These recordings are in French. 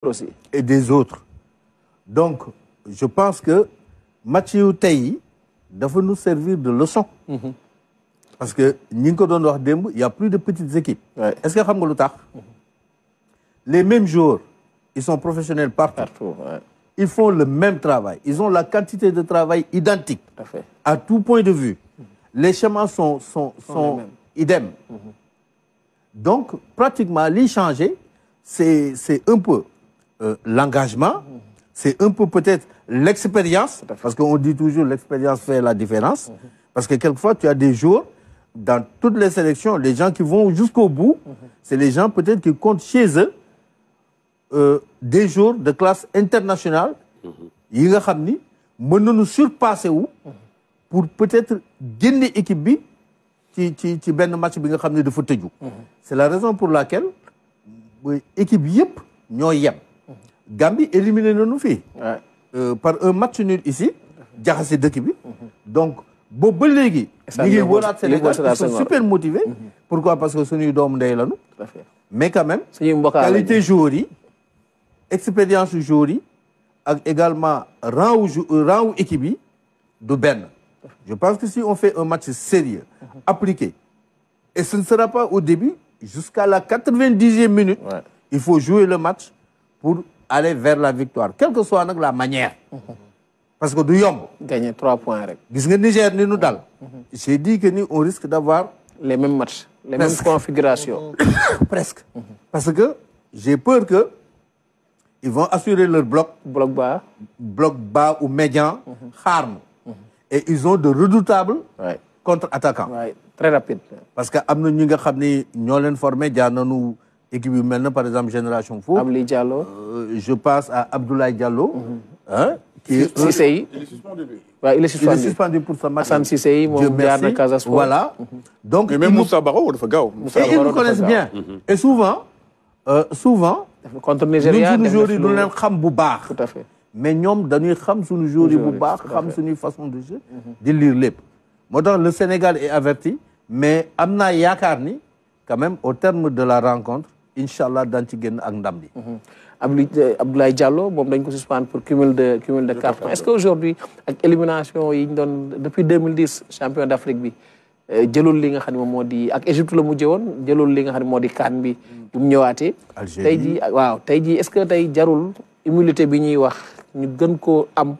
aussi. Et des autres. Donc, je pense que match yu tey yi dafa nous servir de leçon. Parce que ñi ngi ko doon wax démb, il y a plus de petites équipes. Ouais. Est-ce que xam nga lu tax? Les mêmes joueurs, ils sont professionnels partout. Ouais. Ils font le même travail. Ils ont la quantité de travail identique. Tout à fait. À tout point de vue. Les schémas sont idem. Donc, pratiquement, les changer, c'est un peu l'engagement, c'est un peu peut-être l'expérience, parce qu'on dit toujours l'expérience fait la différence. Parce que quelquefois, tu as des joueurs, dans toutes les sélections, les gens qui vont jusqu'au bout, c'est les gens peut-être qui comptent chez eux des joueurs de classe internationale, yi nga xam ni mën nañu surpasser wu pour peut-être gagner équipe bi ci benn match bi nga xam ne dafa tëju. C'est la raison pour laquelle équipe yëpp ñoo yem. Gambie éliminé nañu fii. Par un match nul ici jaxase dëkk bi. Donc boobu ba léegi. ñu ngi wóolaat Sénégal ils sont super motivés. Pourquoi? Parce que suñuy doomu ndey lañu. Mais quand même qualité joueurs yi, expérience joueurs yi, ak également rang wu équipe yi du benn. Je pense que si on fait un match sérieux, appliqué, et ce ne sera pas au début, jusqu'à la 90e minute, il faut jouer le match pour aller vers la victoire, quelle que soit la manière. Parce que du yomb. Gagner 3 points. Gis nga Niger ni nous dal. J'ai dit que on risque d'avoir les mêmes matchs, les mêmes configurations. Presque. Parce que j'ai peur que ils vont assurer leur bloc bas ou médian, xaar. Et ils ont de redoutables contre-attaquants. Très rapide. Parce que am na ñi nga xam ni ñoo leen formé jaar nañu équipe yu mel na par exemple Génération Foot. Abdoulaye Diallo. Je passe à Abdoulaye Diallo. Cissé. Il est suspendu pour ce match. Hassan Cissé, mon jaar na Casa Sport. Voilà. Donc, mais même Moussa Barrow, dafa gaaw. Et ils nous connaissent bien. Et souvent, contre Nigeria, ñun suñu joueurs yi du leen xam bu baax. Tout à fait. Mais ñoom dañuy xam suñu joueurs yi bu baax, xam suñu façon de jeu, di lire lépp. Moo tax le Sénégal est averti, mais am naa yaakaar ni quand même au terme de la rencontre, Inch'Allah daan ci génn ak ndam li. Abdoulaye Diallo moom dañ ko suspendre pour cumul de cartons. Est-ce qu'aujourd'hui ak élimination yi ñu doon depuis 2010 champion d'Afrique bi jëlul li nga xam ne moom moo di ak Égypte la mujjee woon jëlul li nga xam ne moo di CAN bi bu mu ñëwaatee. tey jii waaw tey jii est-ce que tey jarul humilité bi ñuy wax ñu gën koo am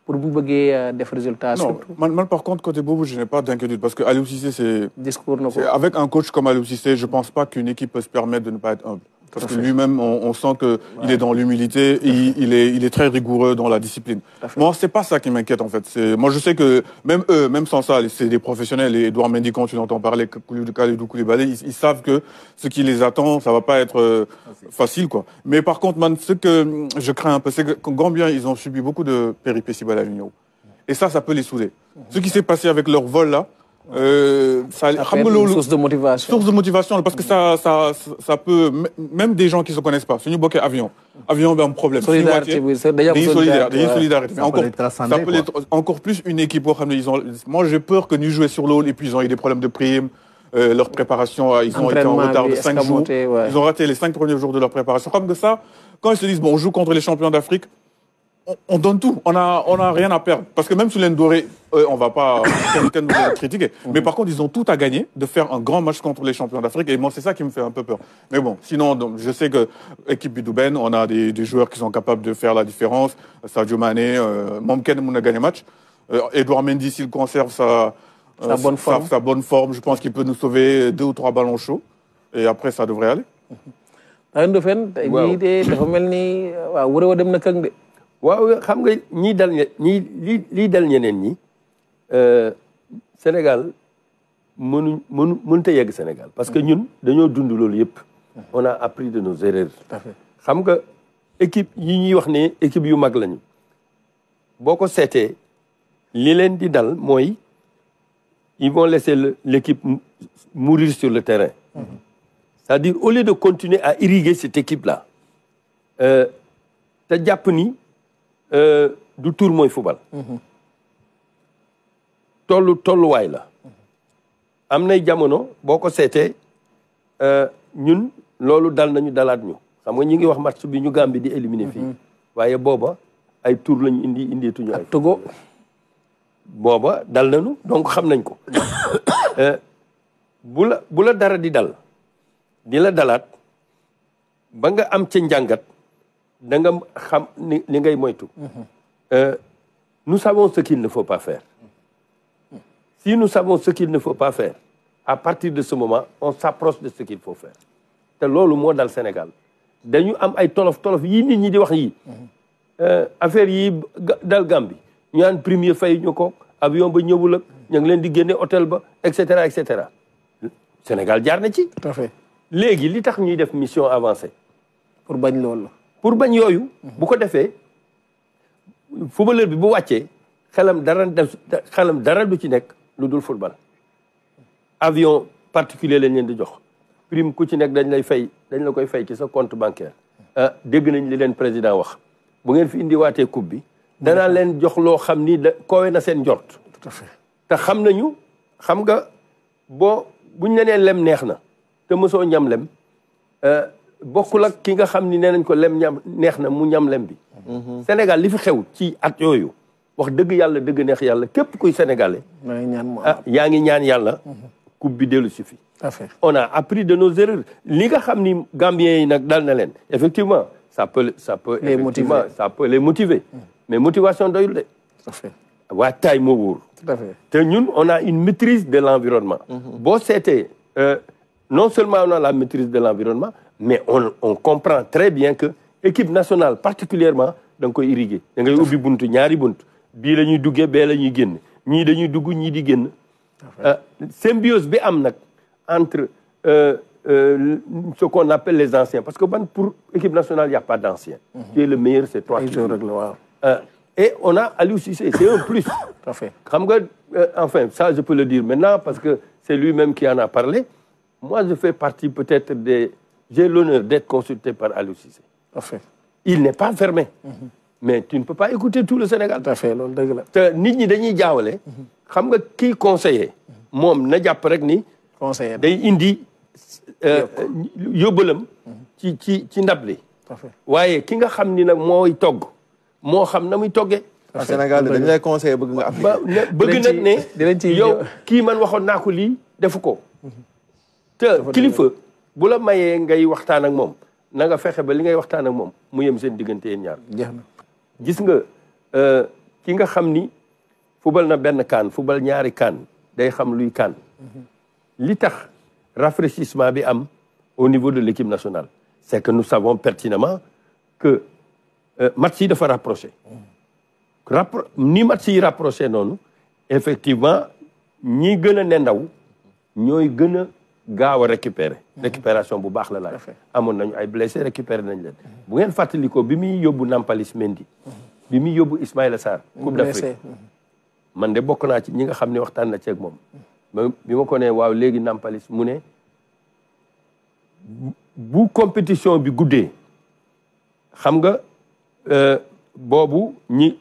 pour bu bëggee def résultat. Non, man par contre côté boobu je n'ai pas d'inquiétude parce que Aliou Cissé c'est discours na ko avec un coach comme Aliou Cissé, je pense pas qu'une équipe peut se permettre de ne pas être humble. Parce que lui-même, on sent qu'il est dans l'humilité, il est très rigoureux dans la discipline. Moi, c'est pas ça qui m'inquiète en fait. Moi, je sais que même eux, même sans ça, c'est des professionnels. Et Edouard Mendy, quand tu l'entends parler, Kalidou Koulibaly, ils savent que ce qui les attend, ça va pas être facile, quoi. Mais par contre, man, ce que je crains un peu, c'est que Gambien, ils ont subi beaucoup de péripéties à l'Union. Et ça peut les saouler. Ce qui s'est passé avec leur vol là. Ça source de motivation. Source de motivation, parce que ça peut, même des gens qui ne se connaissent pas, si nous bloquons avion a un problème. Solidarité, oui, c'est d'ailleurs solidarité. Ça peut être encore plus une équipe. Moi, j'ai peur que nous jouions sur l'eau et puis ils ont eu des problèmes de prime. Leur préparation, ils ont été en retard de 5 jours. Ils ont raté les 5 premiers jours de leur préparation. Comme de ça, quand ils se disent, bon, on joue contre les champions d'Afrique, on donne tout, on a rien à perdre. Parce que même sous l'Endoré, on va pas nous critiquer. Mais par contre, ils ont tout à gagner de faire un grand match contre les champions d'Afrique. Et moi, c'est ça qui me fait un peu peur. Mais bon, sinon, donc, je sais que l'équipe Bidouben, on a des joueurs qui sont capables de faire la différence. Sadio Mané, Momken, on a gagné le match. Edouard Mendy, s'il conserve sa bonne forme, je pense qu'il peut nous sauver 2 ou 3 ballons chauds. Et après, ça devrait aller. waaw xam nga ñii dal lii dal ñeneen ñi Sénégal mënut a yegg Sénégal parce que ñun dañoo dund loolu yëpp on a appris de nos erreurs xam nga équipe yi ñuy wax ne équipe yu mag lañu boo ko seetee li leen di dal mooy ils vont laisser l'équipe mourir sur le terrain c'est-à-dire au lieu de continuer à irriguer cette équipe là te jàpp ni du tour mooy football tolluwaay la am nay jamono boo ko seetee ñun loolu dal nañu dalaat ñu xam nga ñi ngi wax match bi ñu Gambie di éliminer fii waaye booba ay tour lañu indeetuñu ay Togo booba dal nañu donc xam nañ ko bu la dara di dal di la dalaat ba nga am ca njàngat da nga xam li ngay moytu nous savons ce qu'il ne faut pas faire si nous savons ce qu'il ne faut pas faire à partir de ce moment on s'approche de ce qu'il faut faire te loolu moo dal Sénégal dañu am ay tolof yi nit ñi di wax yi affaire yi dal Gambie ñu naan premier fay ñu ko avion ba ñëwul ak ñu ngi leen di génne hôtel ba et cetera Sénégal jaar na ci. tout à fait léegi li tax ñuy def mission avancée. pour bañ loolu la. pour bañ yooyu. bu ko defee footballeur bi bu wàccee xelam dara du ci nekk lu dul football. avion particulier lañ leen di jox prime ku ci nekk dañ la koy fay ci sa compte bancaire. dégg nañ li leen président wax bu ngeen fi indiwaatee coupe bi. danaa leen jox loo xam ni kowe na seen njort. tout à fait te xam nga buñ la nee lem neex na te mosoo ñam lem bokkul ak ki nga xam ni nee nañ ko lem ñam neex na mu ñam lem bi. Sénégal li fi xew ci at yooyu wax dëgg yàlla dëgg neex yàlla képp kuy sénégalais. yaa ngi ñaan yàlla. coupe bi dellu si fi. tout à fait on a appris de nos erreurs li nga xam ni Gambiens yi nag dal na leen effectivement ça peut les motiver mais motivation doyul de. tout à fait waajtaay moo wóor. tout à fait te ñun on a une maîtrise de l'environnement. boo seetee non seulement on a la maîtrise de l'environnement mais on comprend très bien que équipe nationale particulièrement da nga koy irriguer da ngay ubbi buntu ñaari buntu bii la ñuy duggee bee la ñuy génn ñii dañuy dugg ñii di génn. symbiose bi am nag entre ce qu'on appelle les anciens parce que pour équipe nationale il n'y a pas d'anciens. Tu es le meilleur, c'est toi qui et on a Aliou Cissé, c'est un plus. Enfin, ça je peux le dire maintenant parce que c'est lui-même qui en a parlé. Moi je fais partie peut-être j'ai l'honneur d'être consulté par Aliou Cissé. Il n'est pas fermé. Mais tu ne peux pas écouter tout le Sénégal. Tout à fait, te nit ñi dañuy jaawale. xam nga kii conseiller moom na jàpp rek ni. conseiller day indi yóbbalam. ci ndab li. waaye ki nga xam ni nag mooy togg. moo xam na muy toggee. Sénégal dañu lay conseiller bëgg nga appliquer. bëgg nag ne yow kii man waxoon naa ko lii defu ko. te kilifa bu la mayee ngay waxtaan ak moom na nga fexe ba li ngay waxtaan ak moom mu yem seen diggante yéen ñaar. gis nga ki nga xam ni fubal na benn kaan fubal ñaari kaan day xam luy kaan. li tax rafraîchissement bi am au niveau de l'équipe nationale c'est que nous savons pertinemment que match yi dafa rapproché ni match yi rapproché noonu effectivement ñi gën a ne ndaw ñooy gën a gaaw a récupérer récupération bu baax la laaj amoon nañu ay blessés récupérer nañ leen bu ngeen fàttalikoo bi muy yóbbu Nampalys Mendy bi muy yóbbu Ismaïla Sarr Coupe d'Afrique man de bokk naa ci ñi nga xam ne waxtaan na ceeg moom bi ma ko ne waaw léegi Nampalys mu ne bu compétition bi guddee xam nga boobu ñi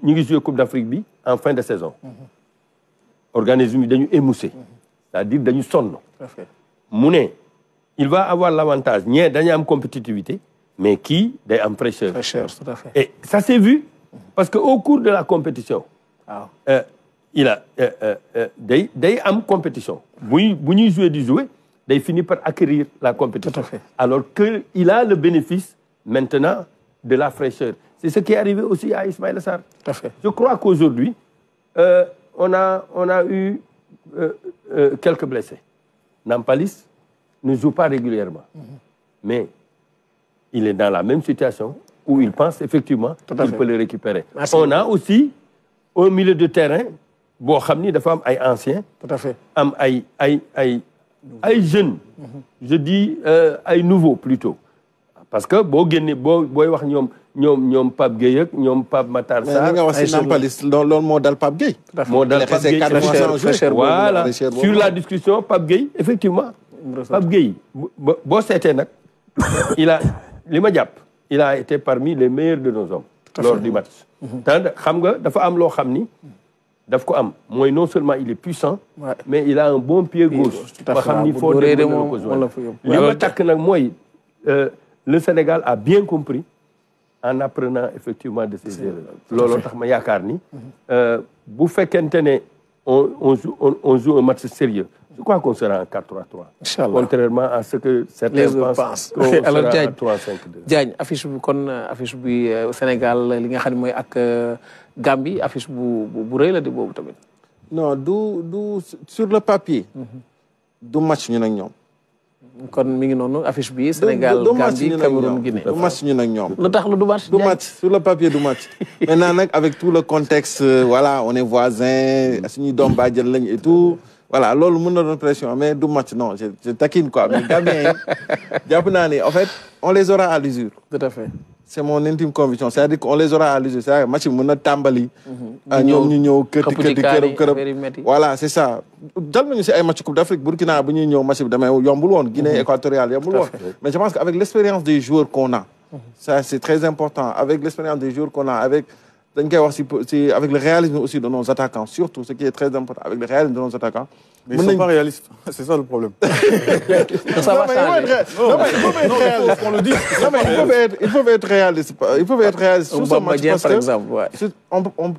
ngi joué Coupe d'Afrique bi en fin de saison organisme yi dañu émoussé c'est-à-dire dañu sonn mu ne il va avoir l'avantage ñee dañu am compétitivité mais kii day am fraîcheur tout à fait et ça s'est vu parce que au cours de la compétition il a day am compétition bu ñuy jouer di jouer day finir par acquérir la compétition tout à fait alors que il a le bénéfice maintenant de la fraîcheur c'est ce qui est arrivé aussi à Ismaïla Sarr tout à fait je crois qu'aujourd'hui on a eu quelques blessés Nampalys ne joue pas régulièrement mais il est dans la même situation où il pense effectivement qu'il peut le récupérer. On a aussi au milieu de terrain boo xam ni dafa am ay anciens. tout à fait am ay jeunes. je dis ay nouveaux plutôt. parce que boo génnee booy wax ñoom Pape Gueye ak ñoom Pape Matar Sarr. mais nga wax si Nampalys loolu moo dal Pape Gueye. moo dal Pape Gueye voilà sur la discussion Pape Gueye effectivement. Pape Gueye boo seetee nag li ma jàpp il a été parmi les meilleurs de nos hommes lors du match xam nga dafa am loo xam ni daf ko am mooy non seulement il est puissant mais il a un bon pied gauche ba xam ni foo dem ko jouer li ma takk nag mooy le Sénégal a bien compris en apprenant effectivement de ses erreurs. looloo tax ma yaakaar ni bu fekkente ne on joue un match sérieux. Je crois qu'on sera en 4-3-3. Inch'Allah. Contrairement à ce que certains pensent. Alors Diagne, 3-5-2. Diagne, affiche bu kon affiche bi Sénégal li nga xam ne mooy ak Gambie affiche bu rëy la di boobu tamit. Non, du sur le papier. du match ñun ak ñoom. kon mi ngi noonu affiche bi Sénégal Gambie Cameroun Guinée. du match ñun ak ñoom. lu tax lu du match. du match sur le papier du match. Maintenant nag avec tout le contexte voilà on est voisins suñuy doom bàjjen lañ et tout. Voilà, loolu mën na doon pression mais du match non je taquine quoi mais Gambien jàpp naa ni en fait on les aura à l'usure. Tout à fait. C'est mon intime conviction c'est-à-dire qu'on les aura à l'usure c'est-à-dire match bi mën na tàmbali. ñoom ñu ñëw kërëb voilà c'est ça. dal nañu si ay match Coupe d'Afrique Burkina bu ñuy ñëw match bi damay yombul woon Guinée équatoriale yombul woon. Mais je pense qu'avec l'expérience des joueurs qu'on a. Ça c'est très important avec l'expérience des joueurs qu'on a avec. Avec le réalisme aussi de nos attaquants, surtout ce qui est très important, avec le réalisme de nos attaquants. Mais ils ne sont pas réalistes, c'est ça le problème. Ça va changer. On le dit. Il faut être réaliste. Il faut être réaliste. Sur ce match, par exemple. Ouais.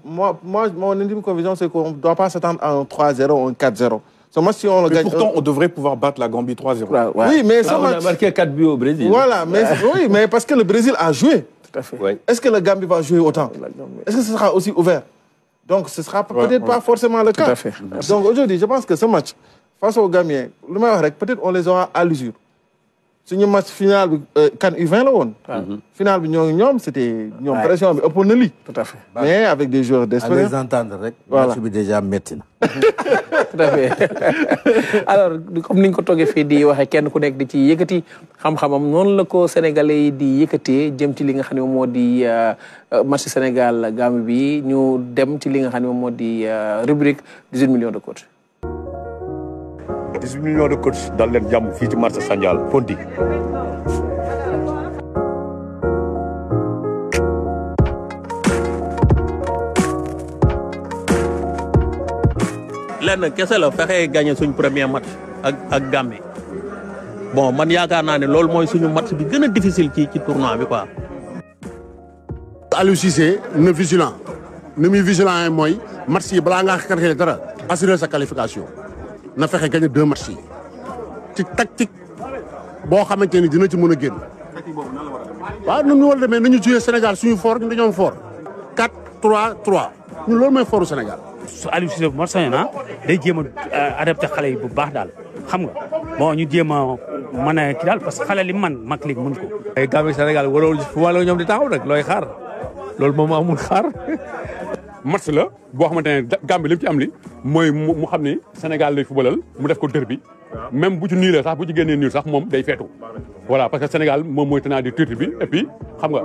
Moi, mon intime conviction, c'est qu'on ne doit pas s'attendre à un 3-0 ou un 4-0. Ce match, si on le gagne. Pourtant, on devrait pouvoir battre la Gambie 3-0. Ouais. Oui, mais on a marqué 4 buts au Brésil. Voilà, mais, oui, mais parce que le Brésil a joué. Oui. Est-ce que le Gambie va jouer autant? Est-ce que ce sera aussi ouvert? Donc, ce ne sera peut-être pas forcément le cas. Tout à fait. Donc, aujourd'hui, je pense que ce match, face aux Gambiens, peut-être on les aura à l'usure. C'est un match final, quand U20 là, final, c'était une pression, tout à fait. Mais avec des joueurs d'espérance. À les entendre, voilà. Je déjà maintenant. Tout à fait. Alors, comme nous avons dit, il y a quelqu'un qui est dit, yëkkati xam-xamam noonu la ko Sénégalais yi di yëkkatee jëm ci li nga xam ne moo di match Sénégal Gambie bi ñu dem ci li nga xam ne moo di rubrique 18 millions de coach. 18 millions de coach dal leen jàmm fii ci marché Sandial Ponty. lenn kese la fexee gagné suñ premier match ak Gambie bon man yaakaar naa ne loolu mooy suñu match bi gën a difficile ci tournoi bi quoi. Aliou Cissé ne vigilant ne muy vigilant mooy match yi balaa ngaa calculer dara assurer sa qualification na fexe gagné 2 matchs yi ci tactique boo xamante ni dina ci mën a génn. waaw ñun ñu war a demee nañu jouer Sénégal suñu fort ñun dañoo am fort 4-3-3 ñun loolu mooy fortu Sénégal. su Aliou Cissé bu ma sañoon day jéem a adapté xale yi bu baax daal xam nga bon ñu jéem a mën a kii daal parce que xale li man mag léegi mën ko. ay Gambie Sénégal warul fu wàllu ñoom di taxaw nag looy xaar loolu moom amul xaar. match la boo xamante ne Gambie li mu ci am li mooy mu xam ni Sénégal lay footballal mu def ko derby même bu ci nii la sax bu ci génnee nii sax moom day feetu voilà parce que Sénégal moom mooy tenant du titre bi et puis xam nga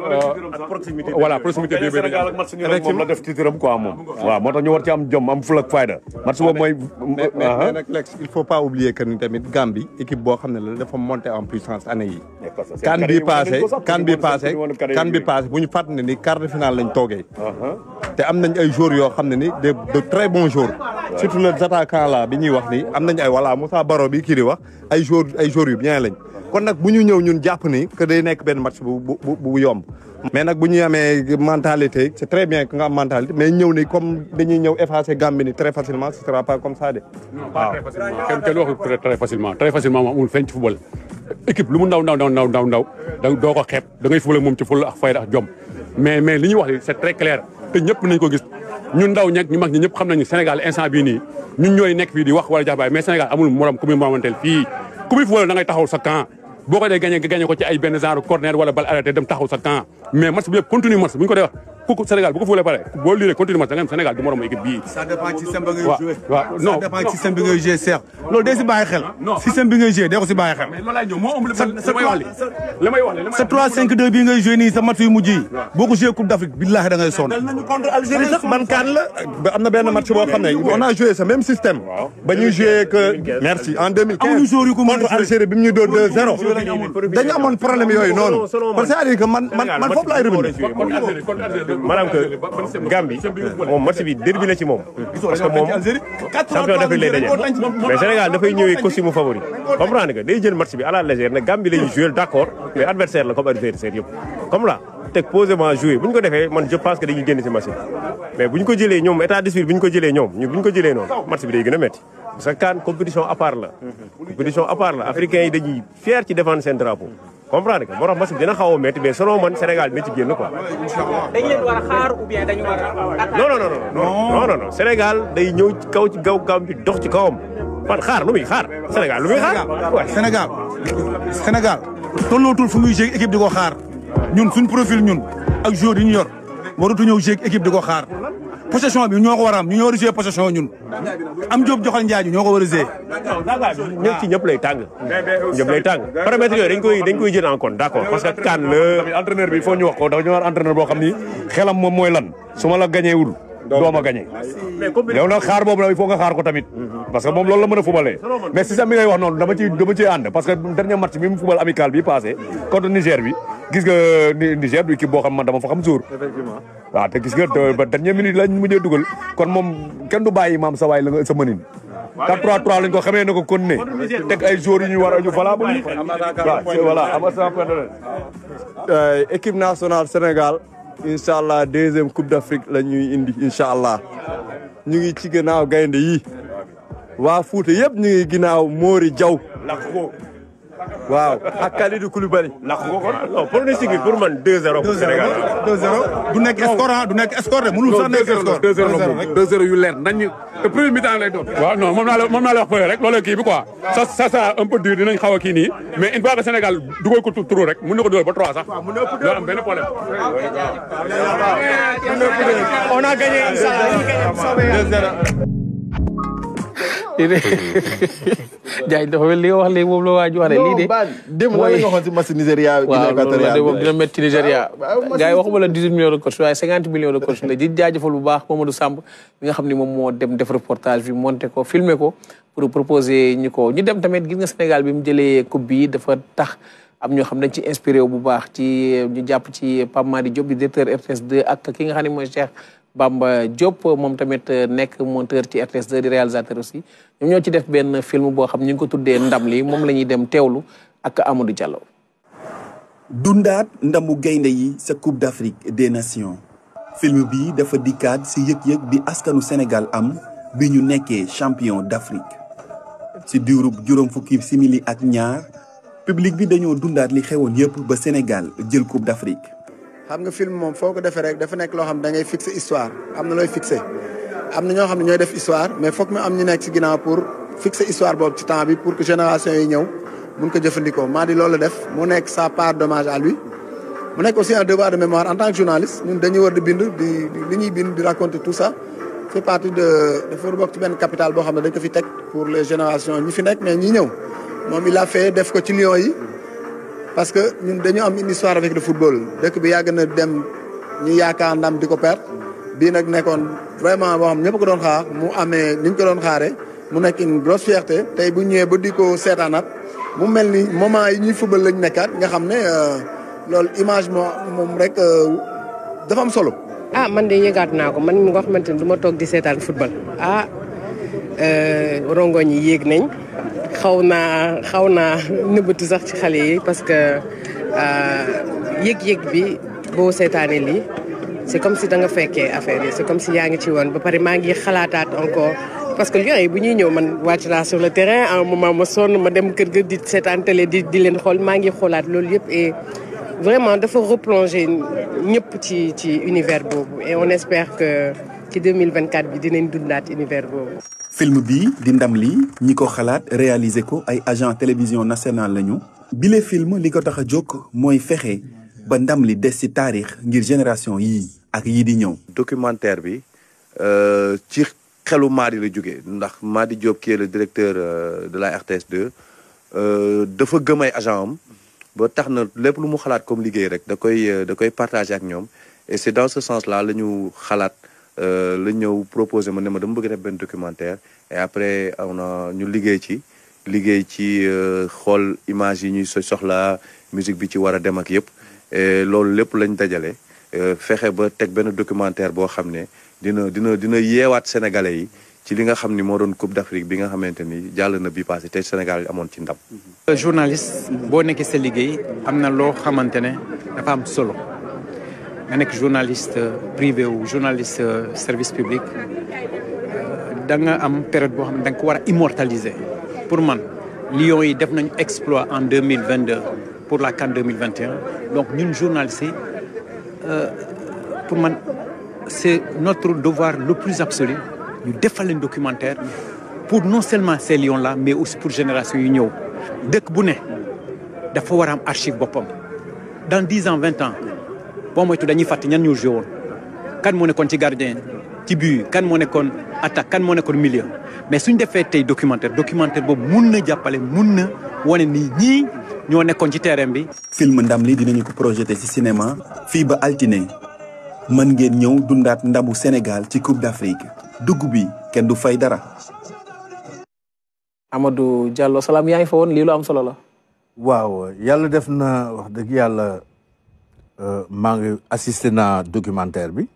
voilà proximité bi Sénégal ak match ñu rek moom la def titre am quoi moom waaw moo tax ñu war ci am jom am ful ak fayda match boobu mooy mais nag Lex il faut pas oublier que ni tamit Gambie équipe boo xam ne la dafa monter en puissance année yi kan bi passé bu ñu fàttali ne ni quart de finale lañ toogee te am nañ ay joueurs yoo xam ne ni de très bons joueurs surtout les attaquants là bi ñuy wax ni am nañ ay voilà Moussa Baro bi kii di wax ay joueurs yu bien lañ kon nag bu ñu ñëw ñun jàpp ni que day nekk benn match bu yomb mais nag bu ñu amee mentalité c'est très bien que nga am mentalité mais ñëw ni comme dañuy ñëw effacer Gambie ni très facilement ce sera pas comme ça de waaw kenn waxul très facilement moom amul feeñ ci football équipe lu mu ndaw doo ko xeeb da ngay football moom ci fulla ak fayda ak jom mais li ñuy wax li c'est très clair te ñëpp nañ ko gis ñun ndaw ñeeg ñu mag ñi ñëpp xam nañu Sénégal instant bii nii ñun ñooy nekk fii di wax wala jaxbaay mais Sénégal amul morom ku muy moromanteel fii ku muy football da ngay taxaw sa camp boo ko dee gagné ko ci ay benn genre corner wala balle arrêté dem taxaw sa camp mais match bi yëpp continue match bu ñu ko dee wax ku Sénégal bu ko foolee pare boo liiree continue match da nga am Sénégal du moromu équipe bii. ça dépend ci système bi ngay joué. waaw non ça dépend ci système bi ngay joué Cheikh loolu day si bàyyi xel. système bi ngay joué day ko si bàyyi xel. mais loolu laay ñëw moo am li may wax sa 3-5-2 bii ngay joué nii sa match yu mujj yi boo ko joué Coupe d'Afrique billaahi da ngay sonn. contre Algérie sax man kaan la am na benn match boo xam ne on a joué ce même système. ba ñuy joué que merci en 2015 contre Algérie bi mu ñu doon 2-0 dañu amoon problème yooyu noonu. parce que c'est-à-dire que man foofu laay revenir. maanaam que Gambie moom match bi derby la ci moom. parce que moom champion d'Afrique lay daje mais Sénégal dafay ñëwee costume favori. comprendre que day jël match bi à la légère ne Gambie la ñuy jouer d'accord mais adversaire la comme adversaire yëpp comme là. teg posément joué bu ñu ko defee man je pense que dañuy génn ci match bi mais bu ñu ko jëlee ñoom état d'esprit bu ñu ko jëlee ñoom bu ñu ko jëlee noonu match bi day gën a métti parce que CAN compétition à part la compétition à part la africains yi dañuy fier ci défendre seen drapeau comprendre que moo tax match bi dina xaw a métti mais selon man Sénégal dina ci génn quoi. dañ leen war a xaar ou bien dañu war a non Sénégal day ñëw ci kaw ci gaw ci dox ci kawam man xaar lu muy xaar Sénégal lu muy xaar Sénégal tollootul fu muy jouer équipe di ko xaar ñun suñ profil ñun ak joueur yi ñu yor waratu ñëw jouer équipe di ko xaar possession bi ñoo ko war a am ñu ñoo war a jouer possession ñun am Diop joxal Njaaju ñoo ko war a jouer. ñëpp ci ñëpp lay tàng. ñëpp lay tàng paramètres yooyu dañ koy jël en compte d'accord parce que CAN la. entraîneur bi il faut ñu wax ko dafa ñu war entraîneur boo xam ni xelam moom mooy lan su ma la gañee wul doo ma gañee yow nag xaar boobu nag il faut nga xaar ko tamit parce que moom loolu la mën a fubalee mais système bi ngay wax noonu dama ciy ànd parce que dernier match bi mu fubal amical bi passé contre Niger bi gis nga Niger du équipe boo xam man dama fa xam jour waaw te gis nga ba dernière minute lañ mujjee dugal kon moom kenn du bàyyi maam sa waay la nga sa mënin 4-3-3 lañ ko xamee na ko kon ne teg ay joueurs yu ñu war a ñu valable voilà équipe nationale Sénégal incha allah deuxième coupe d'Afrique la ñuy indi incha allah ñu ngi ci ginnaaw gaynde yi waa Fouta yëpp ñu ngi ginnaaw Mori Diaw waaw ak Kalidou Koulibaly. non pronostic bi pour man 2-0 pour Sénégal. 2-0 du nekk score du nekk score de mënul sax nekk score. 2-0 yu leer nañ te premier mi-temps lay doon. waaw non moom naa la wax fële rek loolu kii bi quoi ça un peu dur dinañ xaw a kii nii mais une fois que Sénégal dugal ko trop rek mën na ko dugal ba 3 sax. doo am benn problème. on a gagné Inch'Allah. jaay dafa mel li nga wax léegi moom la waa ji wax de lii de. démb lan la ñu waxoon si match Nigéria. waaw loolu dina métti Nigéria. gars yi waxuma la 18 millions de coach waaye 50 millions de coach la di jaajëfal bu baax Mamadou Samb mi nga xam ne moom moo dem def reportage bi monté ko filmé ko pour proposer ñu ko ñu dem tamit gis nga Sénégal bi mu jëlee coupe bi dafa tax am ñoo xam ne dañ ci inspiré wu bu baax ci ñu jàpp ci Pape Madi Diop di directeur RTS 2 ak ki nga xam ne mooy Cheikh Bamba Diop moom tamit nekk monteur ci RTS 2 di réalisateur aussi ñoom ñoo ci def benn film boo xam ñu ngi ko tuddee ndam li moom la ñuy dem teewlu ak Amadou Diallo. dundaat ndamu gaynde yi sa Coupe d'Afrique des Nations film bi dafa dikkaat si yëg-yëg bi askanu Sénégal am bi ñu nekkee champion d'Afrique si diirub juróom fukki simili ak ñaar public bi dañoo dundaat li xewoon yëpp ba Sénégal jël Coupe d'Afrique. xam nga film moom foo ko defee rek dafa nekk loo xam ne da ngay fixer histoire am na looy fixer am na ñoo xam ne ñooy def histoire mais foog mu am ñu nekk ci ginnaaw pour fixer histoire boobu ci temps bi pour que génération yi ñëw mun ko jëfandikoo maa di loolu def mu nekk sa part d'hommage à lui mu nekk aussi un devoir de mémoire en tant que journaliste ñun dañuy war di bind li ñuy bind di raconter tout ça fait partie dafa bokk ci benn capital boo xam ne dañ ko fi teg pour les générations ñi fi nekk mais ñi ñëw moom il a fait def ko ci Lions yi parce que ñun dañu am une histoire avec le football dëkk bi yàgg na dem ñu yaakaar ndam di ko perdre bii nag nekkoon vraiment boo xam ñëpp ko doon xaar mu amee ni ñu ko doon xaaree mu nekk une grosse fierté tey bu ñëwee ba di ko seetaanaat mu mel ni moment yi ñuy football lañ nekkaat nga xam ne loolu image moom rek dafa am solo. ah man de yëgaat naa ko man mi nga xamante ni du ma toog di seetaan football rongoñ yi yéeg nañ. xaw naa nëbbatu sax ci xale yi parce que yëg-yëg bi boo seetaanee lii c'est comme si da nga fekkee affaire yi c'est comme si yaa ngi ci woon ba pare maa ngi xalaataat encore parce que Lions yi bu ñuy ñëw man wàcc naa sur le terrain à un moment ma sonn ma dem kër ga di seetaan télé di leen xool maa ngi xoolaat loolu yëpp et vraiment dafa replonger ñëpp ci univers boobu et on espère que ci 2024 bi dinañ dundaat univers boobu. film bi di ndam li ñi ko xalaat réaliser ko ay agent télévision nationale lañu. bile film li ko tax a jóg mooy fexe ba ndam li des ci taarix ngir génération yii ak yii di ñëw. documentaire bi ci xelu Madi la jógee ndax Madi Diop qui est le directeur de la RTS 2 dafa gëm ay agent am ba tax na lépp lu mu xalaat comme liggéey rek da koy partager ak ñoom et c'est dans ce sens là la ñu xalaat. la ñëw proposé ma ne ma dama bëgg def benn documentaire et après ñu liggéey ci xool image yi ñuy soxla musique bi ci war a dem ak yëpp et loolu lépp lañ dajale fexe ba teg benn documentaire boo xam ne dina yeewaat sénégalais yi ci li nga xam ni moo doon Coupe d'Afrique bi nga xamante ni jàll na bi passé te Sénégal amoon ci ndam. journaliste boo nekkee sa liggéey am na loo xamante ne dafa am solo nga nekk journaliste privé ou journaliste service public da nga am période boo xam ne da nga ko war a immortaliser. pour man Lions yi def nañu exploit en 2022 pour la CAN 2021 donc ñun journalistes yi pour man c'est notre devoir le plus absolu. ñu defal leen documentaire pour non seulement ces lions là mais aussi pour génération yu ñëw dëkk bu ne dafa war a am archive boppam dans 10 ans 20 ans boo moytu dañuy fàtte ñan ñoo joué woon kan moo nekkoon ci gardien ci but kan moo nekkoon attaque kan moo nekkoon milieu mais suñ defee tey documentaire boobu mun na jàppale mun na wane ni ñii ñoo nekkoon ci terrain bi. film ndam li dinañu ko projeté ci cinéma fii ba altine mën ngeen ñëw dundaat ndamu Sénégal ci Coupe d'Afrique. dugg bi kenn du fay dara. Amadou Diallo Salam yaa ngi fa woon lii lu am solo la. waaw yàlla def na wax dëgg yàlla maa ngi assisté naa documentaire bi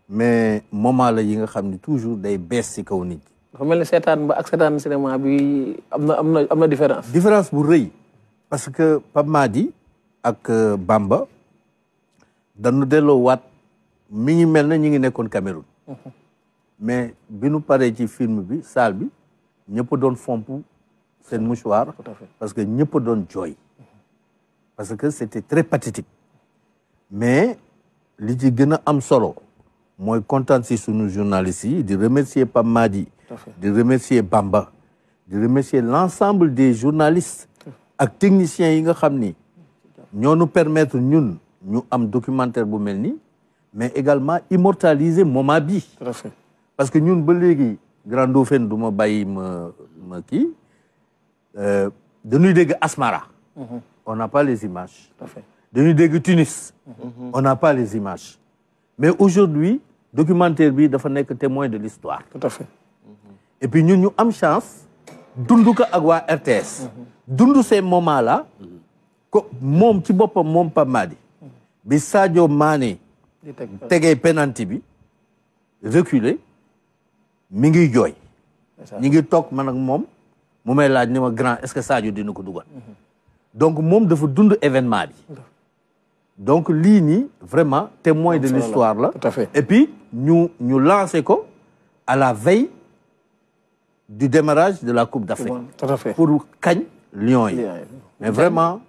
mais moment la yi nga xam ne toujours day bees ci kaw nit ñi. dafa mel ni seetaan ba ak seetaan cinéma bi am na différence. différence bu rëy parce que Pape Madi ak Bamba dañu delloo waat mi ngi mel na ñi ngi nekkoon Cameroun. mais bi nu paree ci film bi salle bi ñëpp doon fomp seen mouchoir parce que ñëpp doon jooy parce que c'était très pathétique mais li ci gën a am solo mooy kontaan si sunu journalistes yi di remercier Pape Madi di remercier Bamba di remercier l'ensemble des journalistes ak techniciens yi nga xam ni ñoo nu permettre ñun ñu am documentaire bu mel ni mais également immortaliser moment bi parce que ñun ba léegi Grand Dauphin du ma bàyyi ma kii dañuy dégg Asmara on n'a pas les images dañuy dégg Tunis on n'a pas les images mais aujourd'hui documentaire bi dafa nekk témoin de l'histoire tout à fait et puis ñun ñu am chance dund ko ak waa RTS dund ces moments là ko moom ci boppam moom Pape Madi bi Sadio Mané tegee penalty bi reculé mi ngi jooy ñi ngi toog man ak moom mu may laaj ni ma grand est-ce que Sadio dina ko dugal donc moom dafa dund événement bi donc lii nii vraiment témoin de l'histoire la et puis ñu lancé ko à la veille du démarrage de la Coupe d'Afrique pour kañ Lions yi mais vraiment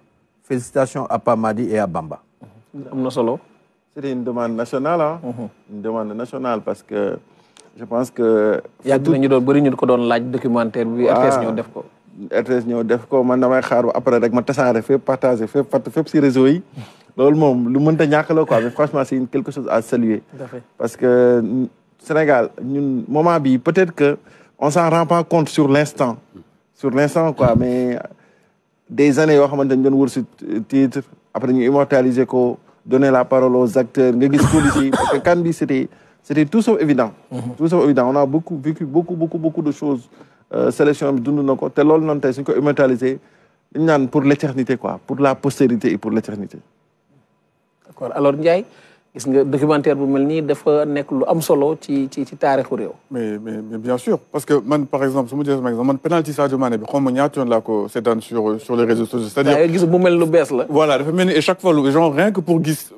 félicitations à Pape Madi et à Bamba am na solo c'était une demande nationale ah une demande nationale parce que je pense que yàgg nañu doon bëri ñu ko doon laaj documentaire bi RTS ñoo def ko RTS ñoo def ko man damay xaar ba après rek ma tasaare fépp partagé fépp si réseau yi loolu moom lu mënta ñàkk la quoi mais franchement c'est quelque chose à saluer parce que Sénégal ñun moment bi peut-être que on s'en rend pas compte sur l'instant quoi mais des années yoo xamante dañ doon wër si titre après ñu immortaliser ko donner la parole aux acteurs nga gis policiers parce que CAN bi c'était tout sauf évident tout sauf évident on a vécu beaucoup de choses sélection bi dund na ko te loolu noonu tey suñ ko immortaliser dañ naan pour l'éternité quoi pour la postérité et pour l'éternité d'accord alors Ndiaye gis nga documentaire bu mel nii dafa nekk lu am solo ci taarixu réew mais bien sûr parce que man par exemple su ma jëlee sama exemple man penalty Sadio Mané bi xaw ma ñaata yoon laa ko seetaan sur les réseaux sociaux c'est-à-dire gis bu mel lu bees la voilà dafa mel ni et chaque fois lu genre rien que pour gis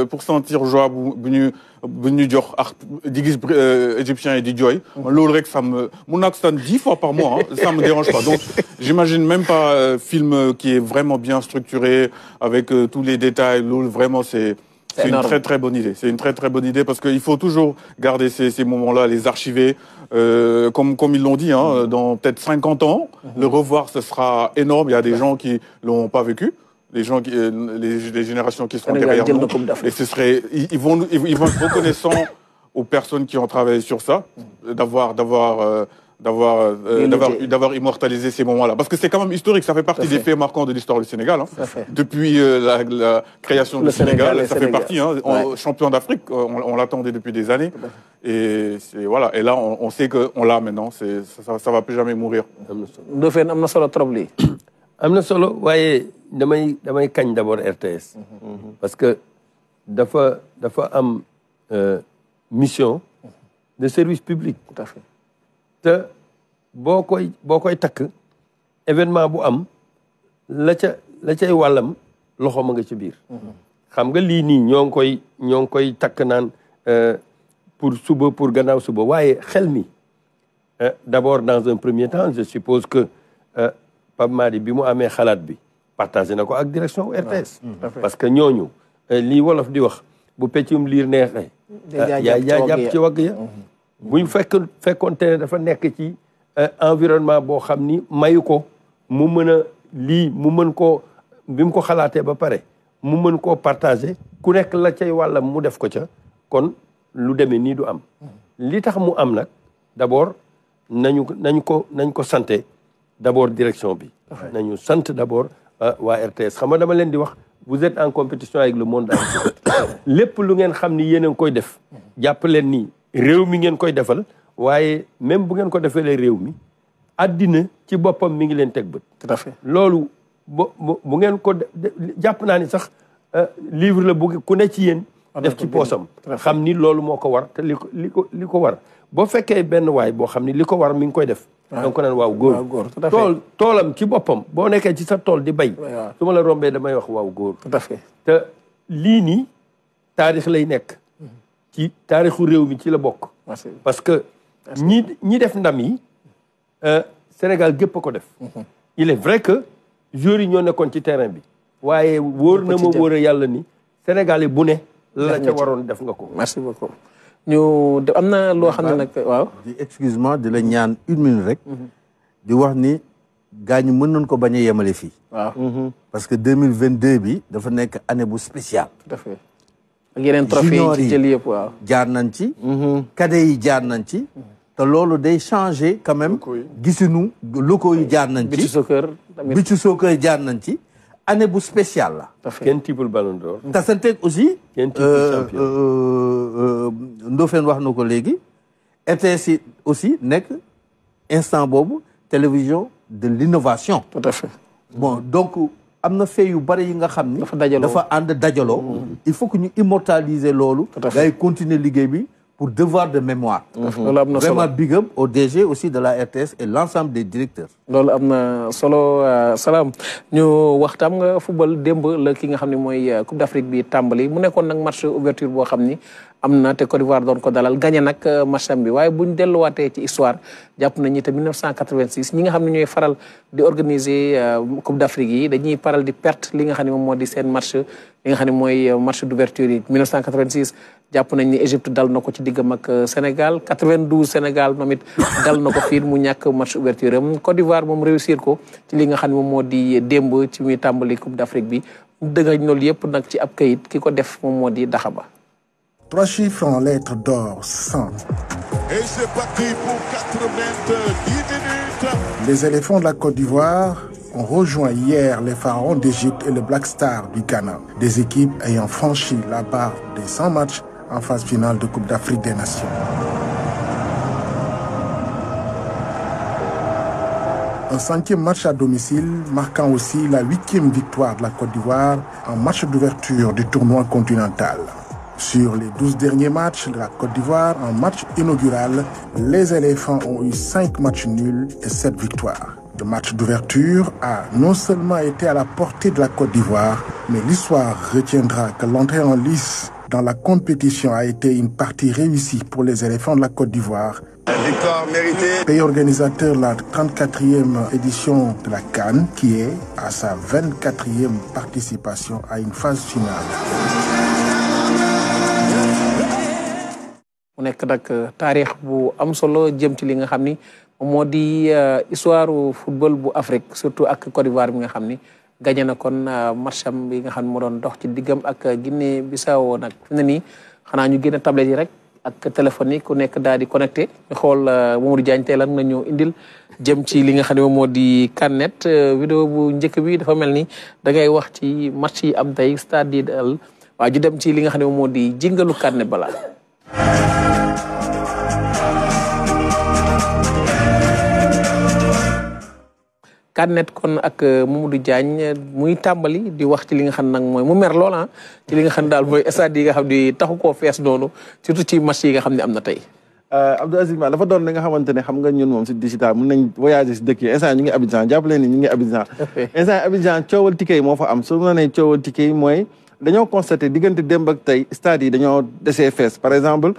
pour sentir joie bu ñu jox ak di gis égyptiens yi di jooy loolu rek ça me mun naa ko seetaan 10 fois par mois ça me dérange pas donc j'imagine même pas film qui est vraiment bien structuré avec tous les détails loolu vraiment c'est une très très bonne idée. C'est une très très bonne idée parce qu'il faut toujours garder ces moments-là, les archiver. Comme ils l'ont dit, hein, dans peut-être 50 ans, le revoir, ce sera énorme. Il y a des gens qui l'ont pas vécu, les générations qui seront derrière nous. Et ce serait, ils vont être reconnaissants aux personnes qui ont travaillé sur ça, d'avoir immortalisé ces moments-là. Parce que c'est quand même historique, ça fait partie des faits marquants de l'histoire du Sénégal. Hein. Depuis la création du Sénégal, ça fait partie. Hein, champion d'Afrique, on l'attendait depuis des années. Et voilà. Et là, on sait qu'on l'a maintenant. Ça va plus jamais mourir. Dauphin am na solo trop lii. am na solo waaye damay kañ d'abord RTS. parce que dafa am mission de service public. Tout à fait. te boo koy takk événement bu am la cay wàllam loxo ma nga ci biir. xam nga lii nii ñoo ngi koy takk naan pour suba pour gannaaw suba waaye xel mi d'abord dans un premier temps je suppose que Pape Madi bi mu amee xalaat bi partagé na ko ak direction RTS. parce que ñooñu lii wolof di wax bu peccum liir neexee. yaa jàpp ci wagg ya buñ fekkoonte ne dafa nekk ci environnement boo xam ni mayu ko mu mën a lii mu mën koo bi mu ko xalaatee ba pare mu mën koo partagé ku nekk la cay wàllam mu def ko ca kon lu demee nii du am li tax mu am nag d'abord nañ ko santé d'abord direction bi nañu sant d'abord waa RTS xam nga dama leen di wax vous êtes en compétition avec le monde entier lépp lu ngeen xam ni yéen a ngi koy def jàpp leen ni réew mi ngeen koy defal waaye même bu ngeen ko defee réew mi àddina ci boppam mi ngi leen teg bët. tout à fait loolu bu ngeen ko jàpp naa ni sax livre la bu ku ne ci yéen. def ci poosam xam ni loolu moo ko war te li ko war boo fekkee benn waay boo xam ni li ko war mi ngi koy def. donc ko naan waaw góor toolam ci boppam boo nekkee ci sa tool di bay. su ma la rombee damay wax waaw góor. tout à fait te lii nii taarix lay nekk. ci taarixu réew mi ci la bokk. parce que ñi def ndam yi Sénégal gépp a ko def. il est vrai que joueurs yi ñoo nekkoon ci terrain bi. waaye wóor na ma wóor a yàlla ni Sénégal yi bu ne. la ca waroon def nga ko. merci beaucoup. ñu am na loo xam ne nag waaw. excuse-moi di la ñaan 1 minute rek. di wax ni gaañu mën nañ ko bañ a yemale fii. waaw. parce que 2022 bi dafa nekk année bu spéciale. tout à fait. ak yeneen trophée yi ci jël yëpp waaw. jaar nañ ci. cadet yi jaar nañ ci. te loolu day changer quand même. gisunu locaux yi jaar nañ ci. beach soccer tamit beach soccer jaar nañ ci. année bu spéciale la. kenn tibbul ballon d'or. tasanteeg aussi. kenn tibbul champion. Ndofène wax na ko léegi. RTS yi aussi nekk instant boobu télévision de l'innovation. tout à fait. bon donc am na fait yu bari yi nga xam ni. dafa ànd dajaloo. il faut que ñu immortaliser loolu. day continuer liggéey bi pour devoir de mémoire. loolu am na solo vraiment big up au DG aussi de la RTS et l'ensemble des directeurs. loolu am na solo salaam ñu waxtaan nga football démb la ki nga xam ne mooy Coupe d'Afrique bi tàmbali mu nekkoon nag match ouverture boo xam ni am na te Côte d'Ivoire doon ko dalal gagné nag match am bi waaye buñ delluwaatee ci histoire jàpp nañu te 1986 ñi nga xam ne ñooy faral di organiser Coupe d'Afrique yi dañuy faral di perte li nga xam ne moom moo di seen match li nga xam ne mooy match d'ouverture yi 1986 jàpp nañ ni Égypte dal na ko ci diggam ak Sénégal 92 Sénégal moom it dal na ko fii mu ñàkk match ouverture am Côte d'Ivoire moom réussir ko ci li nga xam ne moom moo di démb ci muy tàmbali Coupe d'Afrique bi dëgg loolu yëpp nag ci ab kayit ki ko def moom moo di Daxaba. 3 chiffres en lettres d'or, 100. Et c'est parti pour 90 minutes. Les éléphants de la Côte d'Ivoire ont rejoint hier les pharaons d'Égypte et le Black Star du Ghana, des équipes ayant franchi la barre des 100 matchs en phase finale de Coupe d'Afrique des Nations. Un 5e match à domicile, marquant aussi la 8e victoire de la Côte d'Ivoire en match d'ouverture du tournoi continental. Sur les 12 derniers matchs de la Côte d'Ivoire, en match inaugural, les éléphants ont eu 5 matchs nuls et 7 victoires. Le match d'ouverture a non seulement été à la portée de la Côte d'Ivoire, mais l'histoire retiendra que l'entrée en lice dans la compétition a été une partie réussie pour les éléphants de la Côte d'Ivoire. Victoire méritée. Pays organisateur de la 34e édition de la CAN, qui est à sa 24e participation à une phase finale. mu nekk nag taarix bu am solo jëm ci li nga xam ni moo di histoire football bu Afrique surtout ak Côte d'Ivoire bi nga xam ni gagné na kon matcham bi nga xam ne moo doon dox ci diggam ak Guinée Bissau nag fi mu ne nii xanaa ñu génne tablette yi rek ak téléphone yi ku nekk daal di connecté ñu xool Mamadou Diagne tey lan nga ñëw indil jëm ci li nga xam ne moo di CANnet vidéo bu njëkk bi dafa mel ni da ngay wax ci match yi am tey stade yi dal waa ju dem ci li nga xam ne moo di jingalu CANnet bala Carnet kon ak Mamadou Diagne muy tàmbali di wax ci li nga xam nag mooy mu mer loola ci li nga xam daal mooy stade yi nga xam ni taxu koo fees noonu surtout ci match yi nga xam ne am na tey. Abdou Aziz Ma dafa doon li nga xamante ne xam nga ñun moom si digital mën nañ voyager si dëkk yi instant ñu ngi Abidjan jàpp leen ni ñu ngi Abidjan instant Abidjan coowal ticket yi moo fa am su ma nee coowal ticket yi mooy dañoo constaté diggante démb ak tey stade yi dañoo desee fees par exemple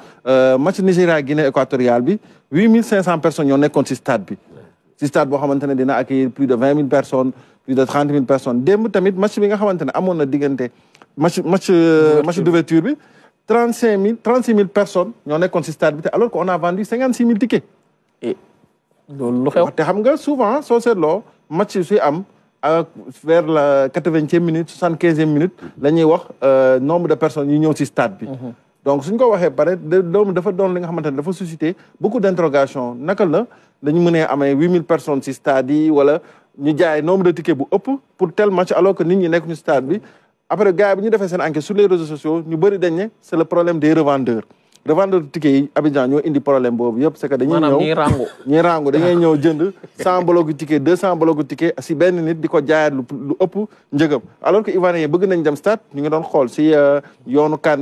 match Nigéria Guinée équatoriale bi 8500 personnes ñoo nekkoon si stade bi si stade boo xamante ne dina accueillir plus de 20 000 personnes plus de 30 000 personnes démb tamit match bi nga xamante ne amoon na diggante match d'ouverture bi 36 000 personnes ñoo nekkoon si stade bi te alors qu'on a vendu 56 000 tickets. et loolu lu xew te xam nga souvent soo seetloo match suy am vers la 80e minute 75e minute la ñuy wax nombre de personnes yi ñëw si stade bi. donc suñ ko waxee pare loolu dafa doon li nga xamante ne dafa susciter beaucoup d'interrogations naka la dañu mënee amee 8000 personnes si stade yi wala ñu jaay nombre de tickets bu ëpp pour tel match alors que nit ñi nekk ñu stade bi. après gars yi bi ñu defee seen enquête sur les réseaux sociaux ñu bëri dañ ne c'est le problème des revendeurs de tickets yi Abidjan ñoo indi problème boobu yëpp c'est que dañuy ñëw ñiy rangu dañuy ñëw jënd 100 blogu ticket 200 blogu ticket si benn nit di ko jaayaat lu ëpp njëgam alors que Ivoiriens yi bëgg nañ dem stade ñu ngi doon xool si yoonu kan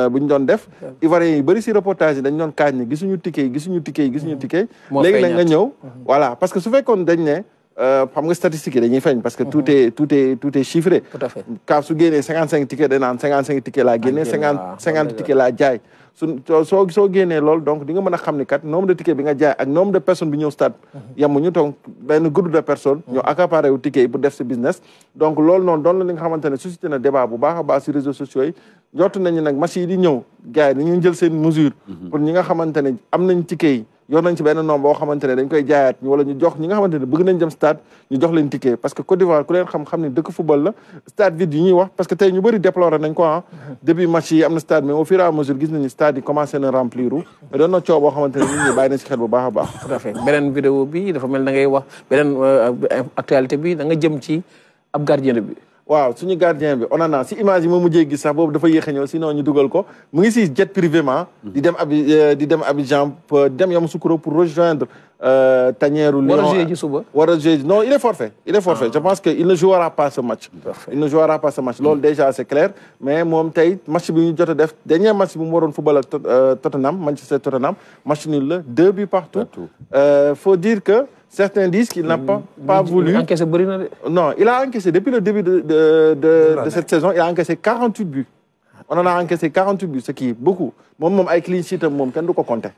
bu ñu doon def Ivoiriens yi bëri si reportage yi dañ doon kaaj ne gisuñu ticket yi gisuñu ticket léegi nag nga ñëw voilà parce que su fekkoon dañ ne xam nga statistiques yi dañuy feeñ parce que tout est chiffré. Tout à fait. Car su génnee 55 tickets day naan 55 tickets laa génne 50 tickets laa jaay soo génnee loolu donc di nga mën a xam ni kat nombre de tickets bi nga jaay ak nombre de personnes bi ñëw stade yemuñu donc benn groupe de personnes ñoo accaparé wu tickets yi pour def si business donc loolu noonu doon la li nga xamante ne suscité na débat bu baax a baax si réseaux sociaux yi jottu nañu nag match yi di ñëw gars yi dañuy jël seen mesure pour ñi nga xamante ne am nañ tickets yi yor nañ ci benn nombre boo xamante ne dañ koy jaayaat wala ñu jox ñi nga xamante ne bëgg nañ dem stade ñu jox leen ticket parce que Côte d'Ivoire ku leen xam ne dëkk football la stade vide yi ñuy wax parce que tey ñu bëri déploré nañ ko début match yi am na stade mais au fur et à mesure gis nañu stade yi commencé na remplir mais doon na coow boo xamante ne nit ñi bàyyi nañ si xel bu baax a baax. tout à fait beneen vidéo bi dafa mel da ngay wax beneen actualité bi da nga jëm ci ab gardien bi. waaw suñu gardien bi Onana si image yi ma mujjee gis sax boobu dafa yéex a ñëw sinon ñu dugal ko mu ngi si jet privément di dem Abidjan dem Yamoussoukro pour rejoindre Tanière Lion. war a jouer ji suba. war a jouer non il est forfait. je pense que il ne jouera pas ce match. loolu déjà c'est clair mais moom tey match bi ñu jot a def dernier match bi mu waroon football ak Tottenham Manchester Tottenham match nul la 2 buts partout. Faut dire que certains disent qu'il n'a pas voulu. Non, il a encaissé depuis le début de cette saison, il a encaissé 48 buts. On en a encaissé 48 buts, ce qui est beaucoup. Moi, avec clean sheet, moi, je ne peux pas compter.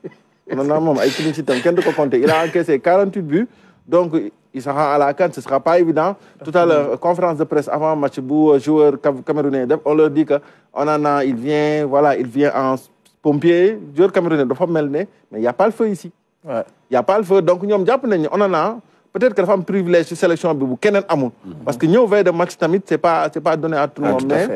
Il a encaissé 48 buts, donc il sera à la CAN, ce ne sera pas évident. Tout à l'heure, conférence de presse avant le match, joueur camerounais, on leur dit qu'il vient en pompier, joueur camerounais, mais il n'y a pas le feu ici. Ouais. Il n'y a pas le feu donc ñoom jàpp nañu on en a peut-être que dafa am privilège ci sélection bi bu keneen amul. parce que ñëw veille de match tamit c'est pas donné à tout le monde. mais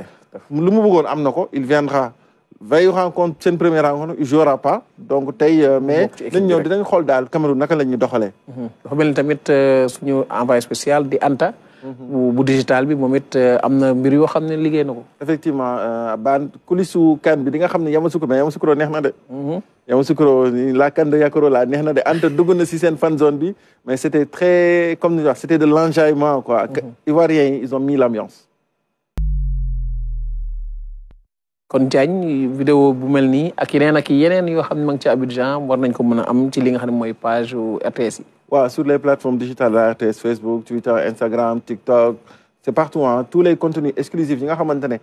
lu mu bëggoon am na ko il viendra veille rencontre seen première rencontre il jouera pas donc tey mais nañ ñëw dinañ xool daal Cameroun naka la ñuy doxalee. dafa mel ni tamit suñu envoyé spécial di Anta. bu digital bi moom it am na mbir yoo xam ne liggéey na ko. effectivement baan kulisu kan bi di nga xam ne Yamoussoukro neex na de. Yamoussoukro la CAN de Yakoro la neex na de Anta dugg na si seen fan zone bi mais c'était très comme ni wax c'était de l'enjaillement quoi. Ivoiriens yi ils ont mis l'ambiance. kon Diagne vidéo bu mel nii ak yeneen yoo xam ne ma ngi ci Abidjan war nañ ko mën a am ci li nga xam ne mooy page RTS yi. waaw sur les plateformes digitales de la RTS Facebook Twitter Instagram TikTok c'est partout tous les contenus exclusifs yi nga xamante ne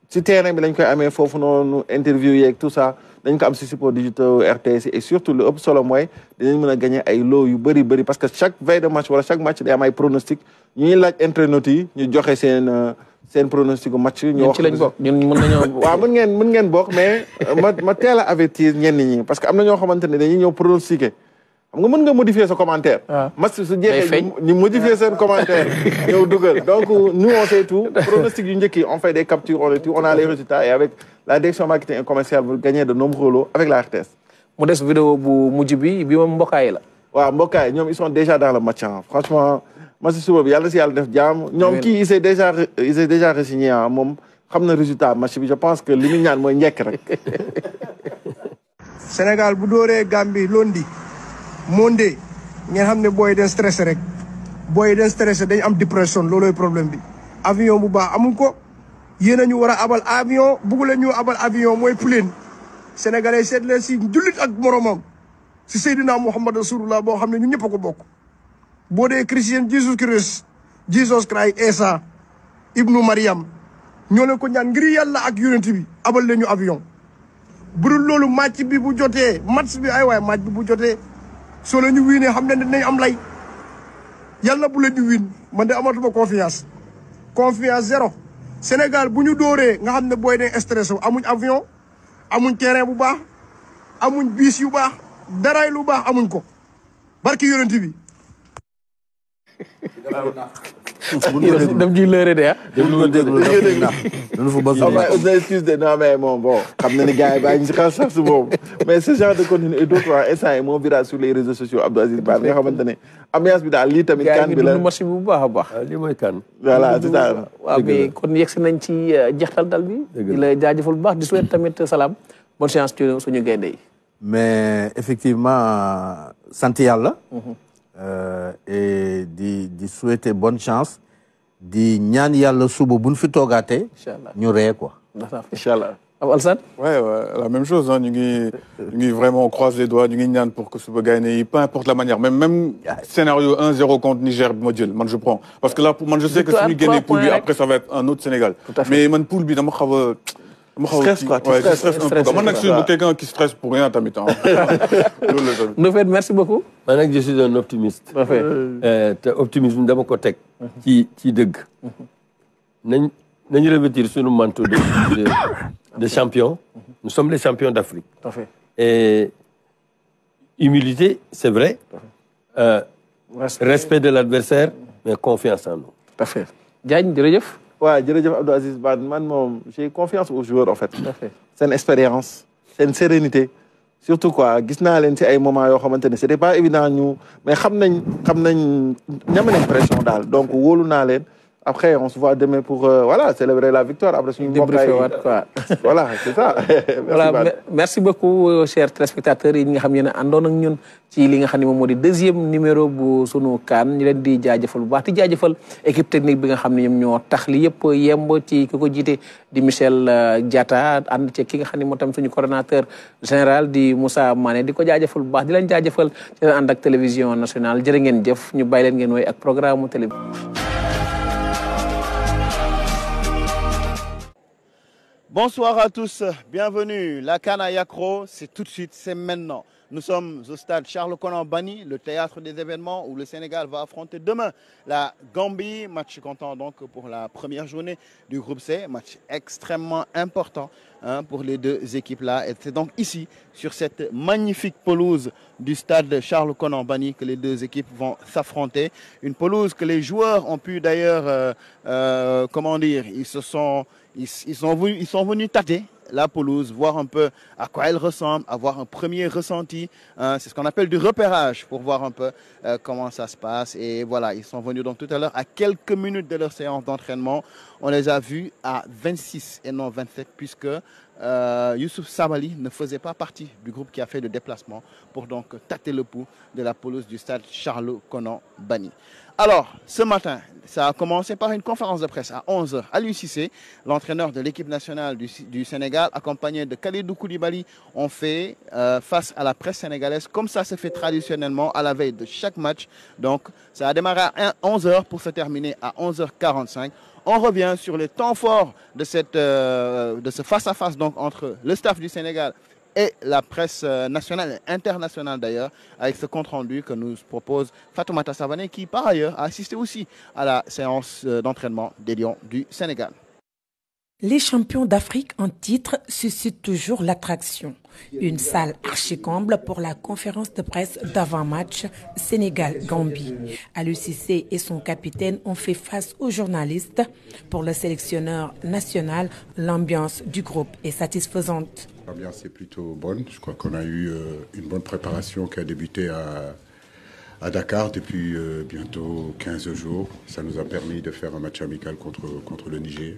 si terrain bi lañ koy amee foofu noonu interview yeeg tout ça dañ ko am si support digital RTS et surtout lu ëpp solo mooy dinañ mën a gagner ay lots yu bëri parce que chaque veille de match wala chaque match day am ay pronostic ñuy laaj internautes yi ñu joxe seen pronostic match. ñun ci lañ bokk ñun mën nañoo. waaw mën ngeen bokk mais ma teel a avertir ñenn ñi parce que am na ñoo xamante ne dañuy ñëw pronostiquer xam nga mën nga modifier sa commentaire. match su jeexee ñu modifier seen commentaire ñëw dugal donc nous on sait tout pronostic yu njëkk yi on fait des captures on a les résultats et avec la direction marketing et commercial vous gagnez de nombreux lots avec la RTS. mu des vidéo bu mujj bi moom mbokkaay la. waaw mbokkaay ñoom ils sont déjà dans le match franchement. match suba bi yàlla si yàlla def jàmm ñoom kii il est déjà resigné moom xam na résultat match bi je pense que li mu ñaan mooy njekk rek. Sénégal bu dooree Gambie lundi monde ngeen xam ne booy den stressé rek booy dañ stressé dañ am dépression loolooy problème bi avion bu baax amuñ ko yéen a ñu war a abal avion bugg leen ñu abal avion mooy plane sénégalais seet leen si jullit ak moromam si Seydina Muhammad Rasulullah boo xam ne ñun ñëpp a ko bokk boo dee chrétien Jesus Christ Esa ibnu Mariam ñoo leen ko ñaan ngir yàlla ak yonent bi abal leen ñu avion bu dul loolu match bi bu jotee match bi ay waay match bi bu jotee soo leen ñu wiinee xam ne dinañ am lay yàlla bu leen ñu wiin man de amatuma confiance zéro Sénégal bu ñu dóoree nga xam ne booy ne stressé amuñ avion amuñ terrain bu baax amuñ biis yu baax daraay lu baax amuñ ko barki yonent bi dam ñuy lëre de excuse de non mais bon xam na ni gars yi bàyyi ñu si xel sax si boobu mais ce genre de contenu et d'autres instant yi moo virage sur les réseaux sociaux Abdou Aziz Ba nga xamante ne ambiance bi daal lii tamit kan bi la marché bu baax a baax lii mooy kan voilà c'est ça waaw mais kon yegsi nañ ci jeextal dal bi di la jaajëfal bu baax di souhaiter tamit salaam bonne chance ci suñu gaynde yi mais effectivement sant yàlla et di souhaiter bonne chance di ñaan yàlla suba buñ fi toogaatee ñu ree quoi inchallah Alassane ouais la même chose hein ñu ngi vraiment on croise les doigts ñu ngi ñaan pour que suba gaynde yi peu importe la manière même scénario 1-0 contre Niger bi ma jël man je prends parce que là pour man je sais que suñu génnee poule bi après ça va être un autre Sénégal mais man poule bi dama xaw a stress quoi ouais, tu stresses un peu. Moi, je suis quelqu'un qui stresse pour rien, t'as mis temps. Merci beaucoup. Moi, je suis un optimiste. Optimisme dama ko teg ci dëgg. nañ revêtir sunu manteau de champion. Nous sommes les champions d'Afrique. Et humilité, c'est vrai. Respect de l'adversaire, mais confiance en nous. Parfait. Diagne, jërëjëf. Ouais, jërëjëf Abdou Aziz Ba man moom j'ai confiance aux joueurs en fait. Seen expérience seen sérénité surtout quoi gis naa leen ci ay moments yoo xamante ne c'était pas évident ñu mais xam nañ ñame nañ pression daal donc wóolu naa leen après on se voit demain pour voilà célébrer la victoire après suñu mbokkaay voilà c'est ça. Voilà merci beaucoup chers téléspectateurs yi nga xam ne àndoon ak ñun ci li nga xam ne moom moo di deuxième numéro bu sunu CAN ñu leen di jaajëfal bu baax di jaajëfal équipe technique bi nga xam ne ñoom ñoo tax li yëpp yemb ci ki ko jiite di Michel Diatta ànd ci ki nga xam ne moo tam suñu coordonnateur général di Moussa Mané di ko jaajëfal bu baax di leen jaajëfal ci leen ànd ak télévision nationale jërë ngeen jëf ñu bàyyi leen ngeen woy ak programme mu télévision. Bonsoir à tous, bienvenue. La CAN à Yacro, c'est tout de suite, c'est maintenant. Nous sommes au stade Charles-Konan Banny, le théâtre des événements où le Sénégal va affronter demain la Gambie. Match comptant donc pour la première journée du groupe C. Match extrêmement important pour les deux équipes-là. Et c'est donc ici, sur cette magnifique pelouse du stade Charles-Konan Banny, que les deux équipes vont s'affronter. Une pelouse que les joueurs ont pu d'ailleurs, comment dire, ils sont venus tâter la pelouse, voir un peu à quoi elle ressemble, avoir un premier ressenti. C'est ce qu'on appelle du repérage pour voir un peu comment ça se passe. Et voilà, ils sont venus donc tout à l'heure à quelques minutes de leur séance d'entraînement. On les a vus à 26 et non 27 puisque Youssouf Sabaly ne faisait pas partie du groupe qui a fait le déplacement pour donc tâter le pouls de la pelouse du stade Charles-Konan Banny. Alors, ce matin, ça a commencé par une conférence de presse à 11h. Aliou Cissé, l'entraîneur de l'équipe nationale du Sénégal, accompagné de Kalidou Koulibaly, ont fait face à la presse sénégalaise, comme ça se fait traditionnellement à la veille de chaque match. Donc, ça a démarré à 11h pour se terminer à 11h45. On revient sur les temps forts de ce face-à-face donc entre le staff du Sénégal et la presse nationale et internationale d'ailleurs, avec ce compte-rendu que nous propose Fatoumata Savané, qui par ailleurs a assisté aussi à la séance d'entraînement des Lions du Sénégal. Les champions d'Afrique en titre suscitent toujours l'attraction. Une salle archi-comble pour la conférence de presse d'avant-match Sénégal-Gambie. Aliou Cissé et son capitaine ont fait face aux journalistes. Pour le sélectionneur national, l'ambiance du groupe est satisfaisante. L'ambiance est plutôt bonne. Je crois qu'on a eu une bonne préparation qui a débuté à Dakar depuis bientôt 15 jours. Ça nous a permis de faire un match amical contre le Niger.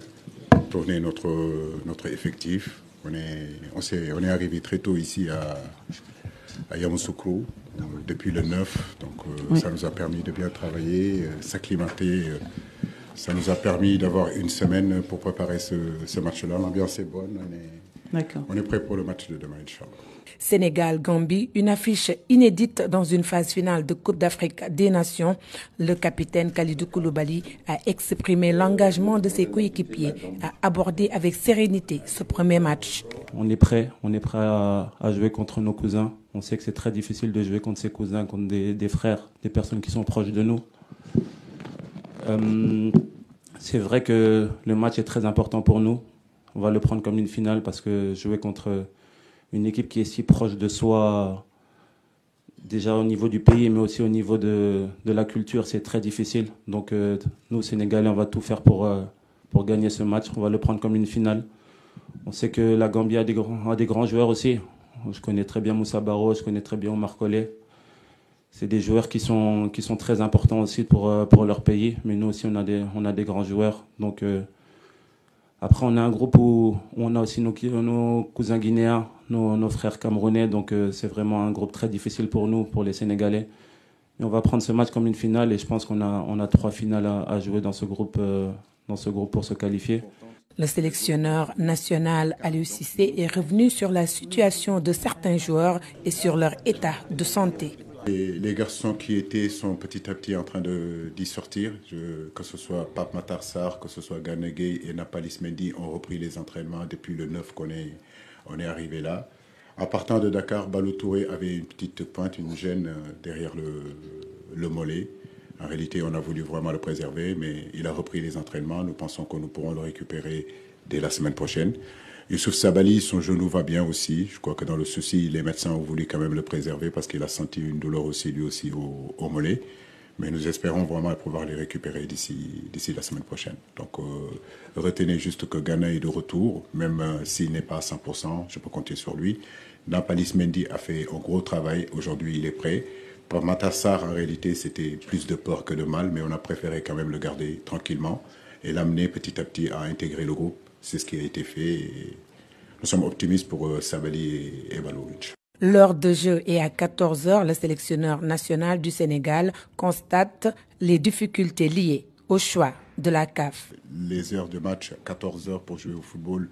Tourner notre effectif. On est arrivé très tôt ici à Yamoussoukro depuis le 9. Donc ça nous a permis de bien travailler, s'acclimater. Ça nous a permis d'avoir une semaine pour préparer ce match-là. L'ambiance est bonne. On est prêt pour le match de demain, Inch'Allah. Sénégal-Gambie, une affiche inédite dans une phase finale de Coupe d'Afrique des Nations. Le capitaine Kalidou Koulibaly a exprimé l'engagement de ses coéquipiers à aborder avec sérénité ce premier match. On est prêt à jouer contre nos cousins. On sait que c'est très difficile de jouer contre ses cousins, contre des frères, des personnes qui sont proches de nous. C'est vrai que le match est très important pour nous. On va le prendre comme une finale parce que jouer contre une équipe qui est si proche de soi, déjà au niveau du pays, mais aussi au niveau de la culture, c'est très difficile. Donc nous, Sénégalais, on va tout faire pour gagner ce match. On va le prendre comme une finale. On sait que la Gambie a des grands joueurs aussi. Je connais très bien Moussa Baro, je connais très bien Omar Collé. C'est des joueurs qui sont très importants aussi pour leur pays. Mais nous aussi, on a des grands joueurs. Donc après, on a un groupe où on a aussi nos cousins guinéens, nos frères camerounais. Donc c'est vraiment un groupe très difficile pour nous, pour les Sénégalais. Mais on va prendre ce match comme une finale et je pense qu'on a 3 finales à jouer dans ce groupe pour se qualifier. Le sélectionneur national Aliou Cissé est revenu sur la situation de certains joueurs et sur leur état de santé. Les garçons qui étaient sont petit à petit en train d'y sortir. Que ce soit Pape Matar Sarr, que ce soit Gana Gueye et Nampalys Mendy ont repris les entraînements depuis le 9 qu'on est arrivé là. En partant de Dakar, Balou Touré avait une petite pointe, une gêne derrière le mollet. En réalité, on a voulu vraiment le préserver, mais il a repris les entraînements. Nous pensons que nous pourrons le récupérer dès la semaine prochaine. Youssouf Sabaly, son genou va bien aussi. Je crois que dans le souci, les médecins ont voulu quand même le préserver parce qu'il a senti une douleur aussi, lui aussi, au mollet. Mais nous espérons vraiment pouvoir les récupérer d'ici la semaine prochaine. Donc, retenez juste que Gana est de retour, même s'il n'est pas à 100%, je peux compter sur lui. Nampalys Mendy a fait un gros travail. Aujourd'hui, il est prêt. Pour Matar Sarr, en réalité, c'était plus de peur que de mal, mais on a préféré quand même le garder tranquillement et l'amener petit à petit à intégrer le groupe. C'est ce qui a été fait. Et nous sommes optimistes pour Sabaly et Balou. L'heure de jeu est à 14h. Le sélectionneur national du Sénégal constate les difficultés liées au choix de la CAF. Les heures de match, 14h pour jouer au football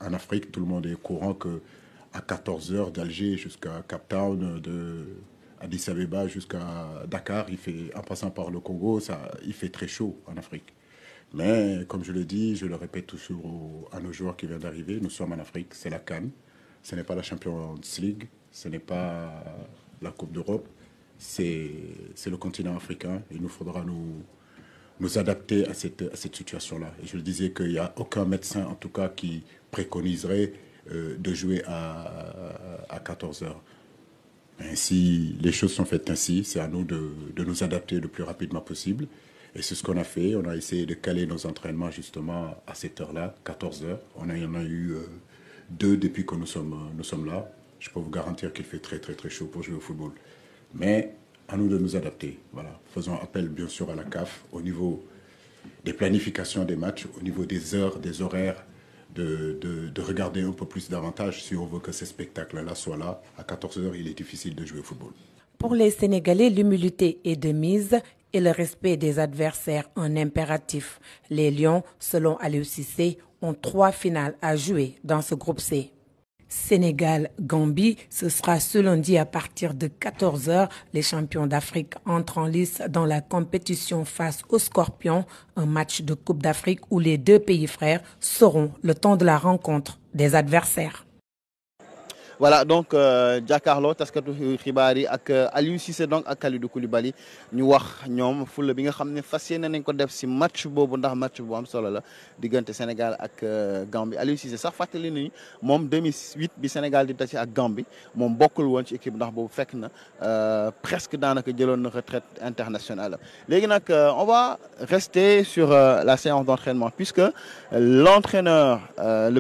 en Afrique, tout le monde est au courant qu'à 14h d'Alger jusqu'à Cape Town, de Addis Abeba jusqu'à Dakar, en passant par le Congo, il fait très chaud en Afrique. Mais comme je le dis, je le répète toujours à nos joueurs qui viennent d'arriver, nous sommes en Afrique, c'est la CAN, ce n'est pas la Champions League, ce n'est pas la Coupe d'Europe, c'est le continent africain. Il nous faudra nous adapter à cette situation-là. Et je le disais qu'il n'y a aucun médecin, en tout cas, qui préconiserait de jouer à 14h. Si les choses sont faites ainsi, c'est à nous de nous adapter le plus rapidement possible. Et c'est ce qu'on a fait. On a essayé de caler nos entraînements justement à cette heure-là, 14h. On en a eu 2 depuis que nous sommes là. Je peux vous garantir qu'il fait très très très chaud pour jouer au football. Mais à nous de nous adapter. Voilà. Faisons appel bien sûr à la CAF au niveau des planifications des matchs, au niveau des heures, des horaires, de regarder un peu plus davantage si on veut que ces spectacles-là soient là. À 14h, il est difficile de jouer au football. Pour les Sénégalais, l'humilité est de mise et le respect des adversaires un impératif. Les Lions, selon Aliou Cissé, ont 3 finales à jouer dans ce groupe C. Sénégal-Gambie, ce sera ce lundi à partir de 14h. Les champions d'Afrique entrent en lice dans la compétition face aux Scorpions, un match de Coupe d'Afrique où les 2 pays frères seront le temps de la rencontre des adversaires. Voilà donc jàkkaarloo taskatu xibaar yi ak Aliou Cissé donc ak Kalidou Koulibaly ñu wax ñoom fulla bi nga xam ne fas yéene nañ ko def si match boobu ndax match bu am solo la diggante Sénégal ak Gambie. Aliou Cissé sax fàttali nañu moom 2008 bi Sénégal di tase ak Gambie moom bokkul woon ci équipe ndax boobu fekk na presque daanaka jëloon na retraite internationale. Léegi nag on va rester sur la séance d'entraînement puisque l'entraîneur,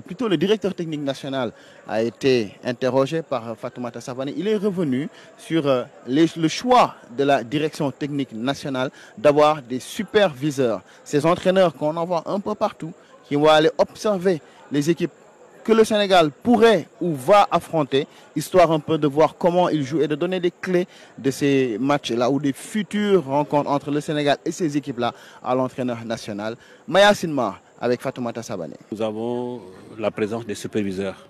plutôt le directeur technique national a été interrogé par Fatoumata Savané. Il est revenu sur le choix de la direction technique nationale d'avoir des superviseurs, ces entraîneurs qu'on envoie un peu partout, qui vont aller observer les équipes que le Sénégal pourrait ou va affronter, histoire un peu de voir comment il joue et de donner des clés de ces matchs-là ou des futures rencontres entre le Sénégal et ces équipes-là à l'entraîneur national. Mayacine Mar avec Fatoumata Savané. Nous avons la présence des superviseurs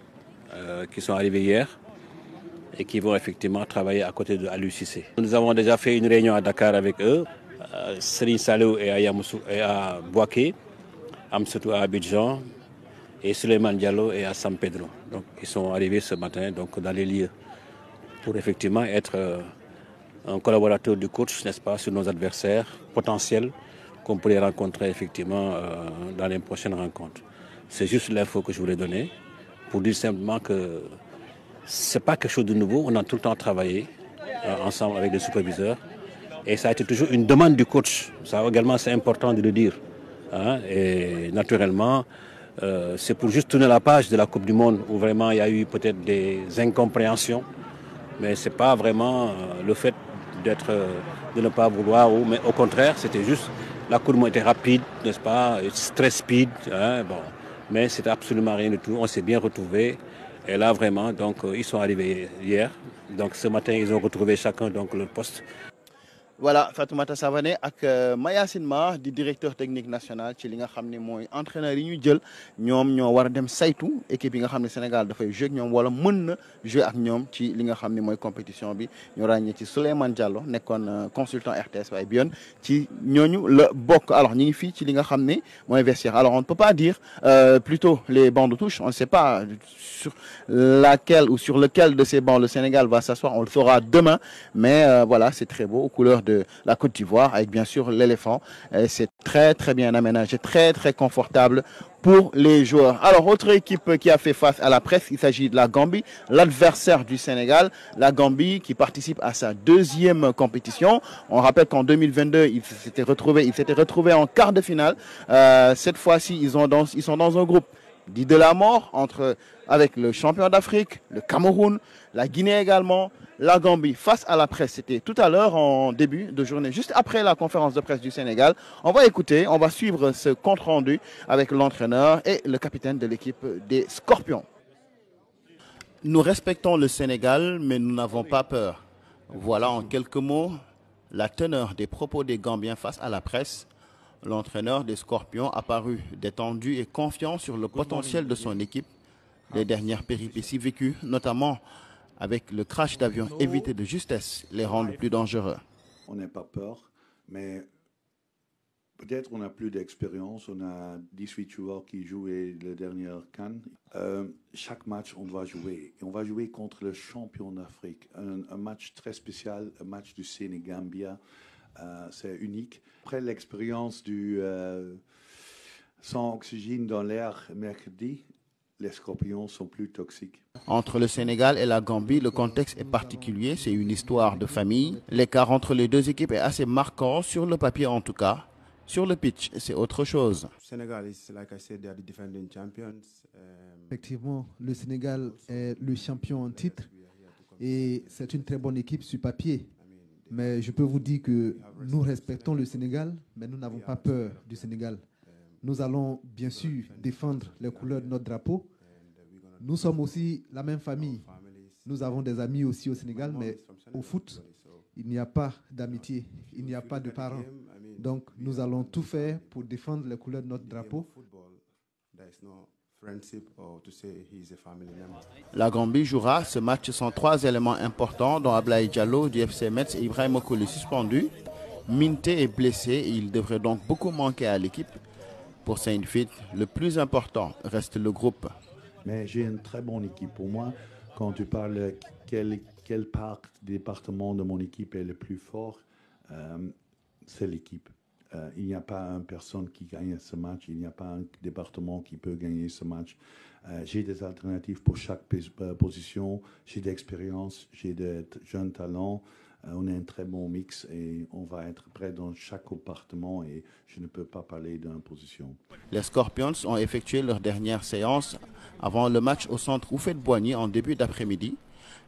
qui sont arrivés hier et qui vont effectivement travailler à côté de Aliou Cissé. Nous avons déjà fait une réunion à Dakar avec eux. Serigne Saliou est à Yamoussoukro et à Bouaké, Amsatou à Abidjan et Souleymane Diallo est à San Pedro. Donc ils sont arrivés ce matin donc, dans les lieux pour effectivement être un collaborateur du coach, n'est-ce pas, sur nos adversaires potentiels qu'on pourrait rencontrer effectivement dans les prochaines rencontres. C'est juste l'info que je voulais donner pour dire simplement que ce n'est pas quelque chose de nouveau. On a tout le temps travaillé ensemble avec les superviseurs. Et ça a été toujours une demande du coach. Ça également, c'est important de le dire. Hein? Et naturellement, c'est pour juste tourner la page de la Coupe du Monde où vraiment il y a eu peut-être des incompréhensions. Mais ce n'est pas vraiment le fait de ne pas vouloir. Mais au contraire, c'était juste, la Coupe du Monde était rapide, n'est-ce pas, très speed. Hein? Bon. Mais c'était absolument rien du tout. On s'est bien retrouvés. Et là, vraiment, donc, ils sont arrivés hier. Donc ce matin, ils ont retrouvé chacun donc, leur poste. Voilà Fatoumata Savané ak Mayacine Mar di directeur technique national ci li nga xam ne mooy entraîneur yi ñu jël ñoom ñoo war a dem saytu équipe yi nga xam ne Sénégal dafay jouer ak ñoom wala mën na jouer ak ñoom ci li nga xam ne mooy compétition bi ñu ràññee ci Souleymane Diallo nekkoon consultant RTS waaye bi yoon ci ñooñu la bokk. Alors ñu ngi fii ci li nga xam ne mooy vestiaire. Alors on ne peut pas dire plutôt les bancs de touche, on ne sait pas sur laquelle ou sur lequel de ces bancs le Sénégal va s'asseoir, on le saura demain, mais voilà, c'est très beau aux couleurs de la Côte d'Ivoire avec bien sûr l'éléphant. C'est très très bien aménagé, très très confortable pour les joueurs. Alors autre équipe qui a fait face à la presse, il s'agit de la Gambie, l'adversaire du Sénégal, la Gambie qui participe à sa deuxième compétition. On rappelle qu'en 2022, ils s'étaient retrouvés en quart de finale. Cette fois-ci, ils sont dans un groupe dit de la mort avec le champion d'Afrique, le Cameroun, la Guinée également. La Gambie face à la presse, c'était tout à l'heure en début de journée, juste après la conférence de presse du Sénégal. On va écouter, on va suivre ce compte-rendu avec l'entraîneur et le capitaine de l'équipe des Scorpions. Nous respectons le Sénégal, mais nous n'avons pas peur. Voilà en quelques mots la teneur des propos des Gambiens face à la presse. L'entraîneur des Scorpions a paru détendu et confiant sur le potentiel de son équipe. Les dernières péripéties vécues, notamment avec le crash d'avion évité de justesse, les rendent plus dangereux. On n'a pas peur, mais peut-être on n'a plus d'expérience. On a 18 joueurs qui jouaient le dernier CAN. Chaque match, on va jouer. Et on va jouer contre le champion d'Afrique. Un match très spécial, un match du Sénégambia. C'est unique. Après l'expérience du sans oxygène dans l'air mercredi, les Scorpions sont plus toxiques. Entre le Sénégal et la Gambie, le contexte est particulier. C'est une histoire de famille. L'écart entre les deux équipes est assez marquant, sur le papier en tout cas. Sur le pitch, c'est autre chose. Sénégal, like I said, they are the defending champions. Effectivement, le Sénégal est le champion en titre et c'est une très bonne équipe sur papier. Mais je peux vous dire que nous respectons le Sénégal, mais nous n'avons pas peur du Sénégal. Nous allons bien sûr défendre les couleurs de notre drapeau. Nous sommes aussi la même famille. Nous avons des amis aussi au Sénégal, mais au foot, il n'y a pas d'amitié, il n'y a pas de parents. Donc nous allons tout faire pour défendre les couleurs de notre drapeau. La Gambie jouera ce match sans trois éléments importants, dont Ablaye Diallo du FC Metz et Ibrahim Okoli suspendu. Minté est blessé et il devrait donc beaucoup manquer à l'équipe. Pour Saint-Fit, le plus important reste le groupe. Mais j'ai une très bonne équipe. Pour moi, quand tu parles quel département de mon équipe est le plus fort, c'est l'équipe. Il n'y a pas une personne qui gagne ce match, il n'y a pas un département qui peut gagner ce match. J'ai des alternatives pour chaque position, j'ai de l'expérience, j'ai des jeunes talents. On a un très bon mix et on va être prêt dans chaque compartiment et je ne peux pas parler d'une position. Les Scorpions ont effectué leur dernière séance avant le match au centre Houphouët-Boigny en début d'après-midi.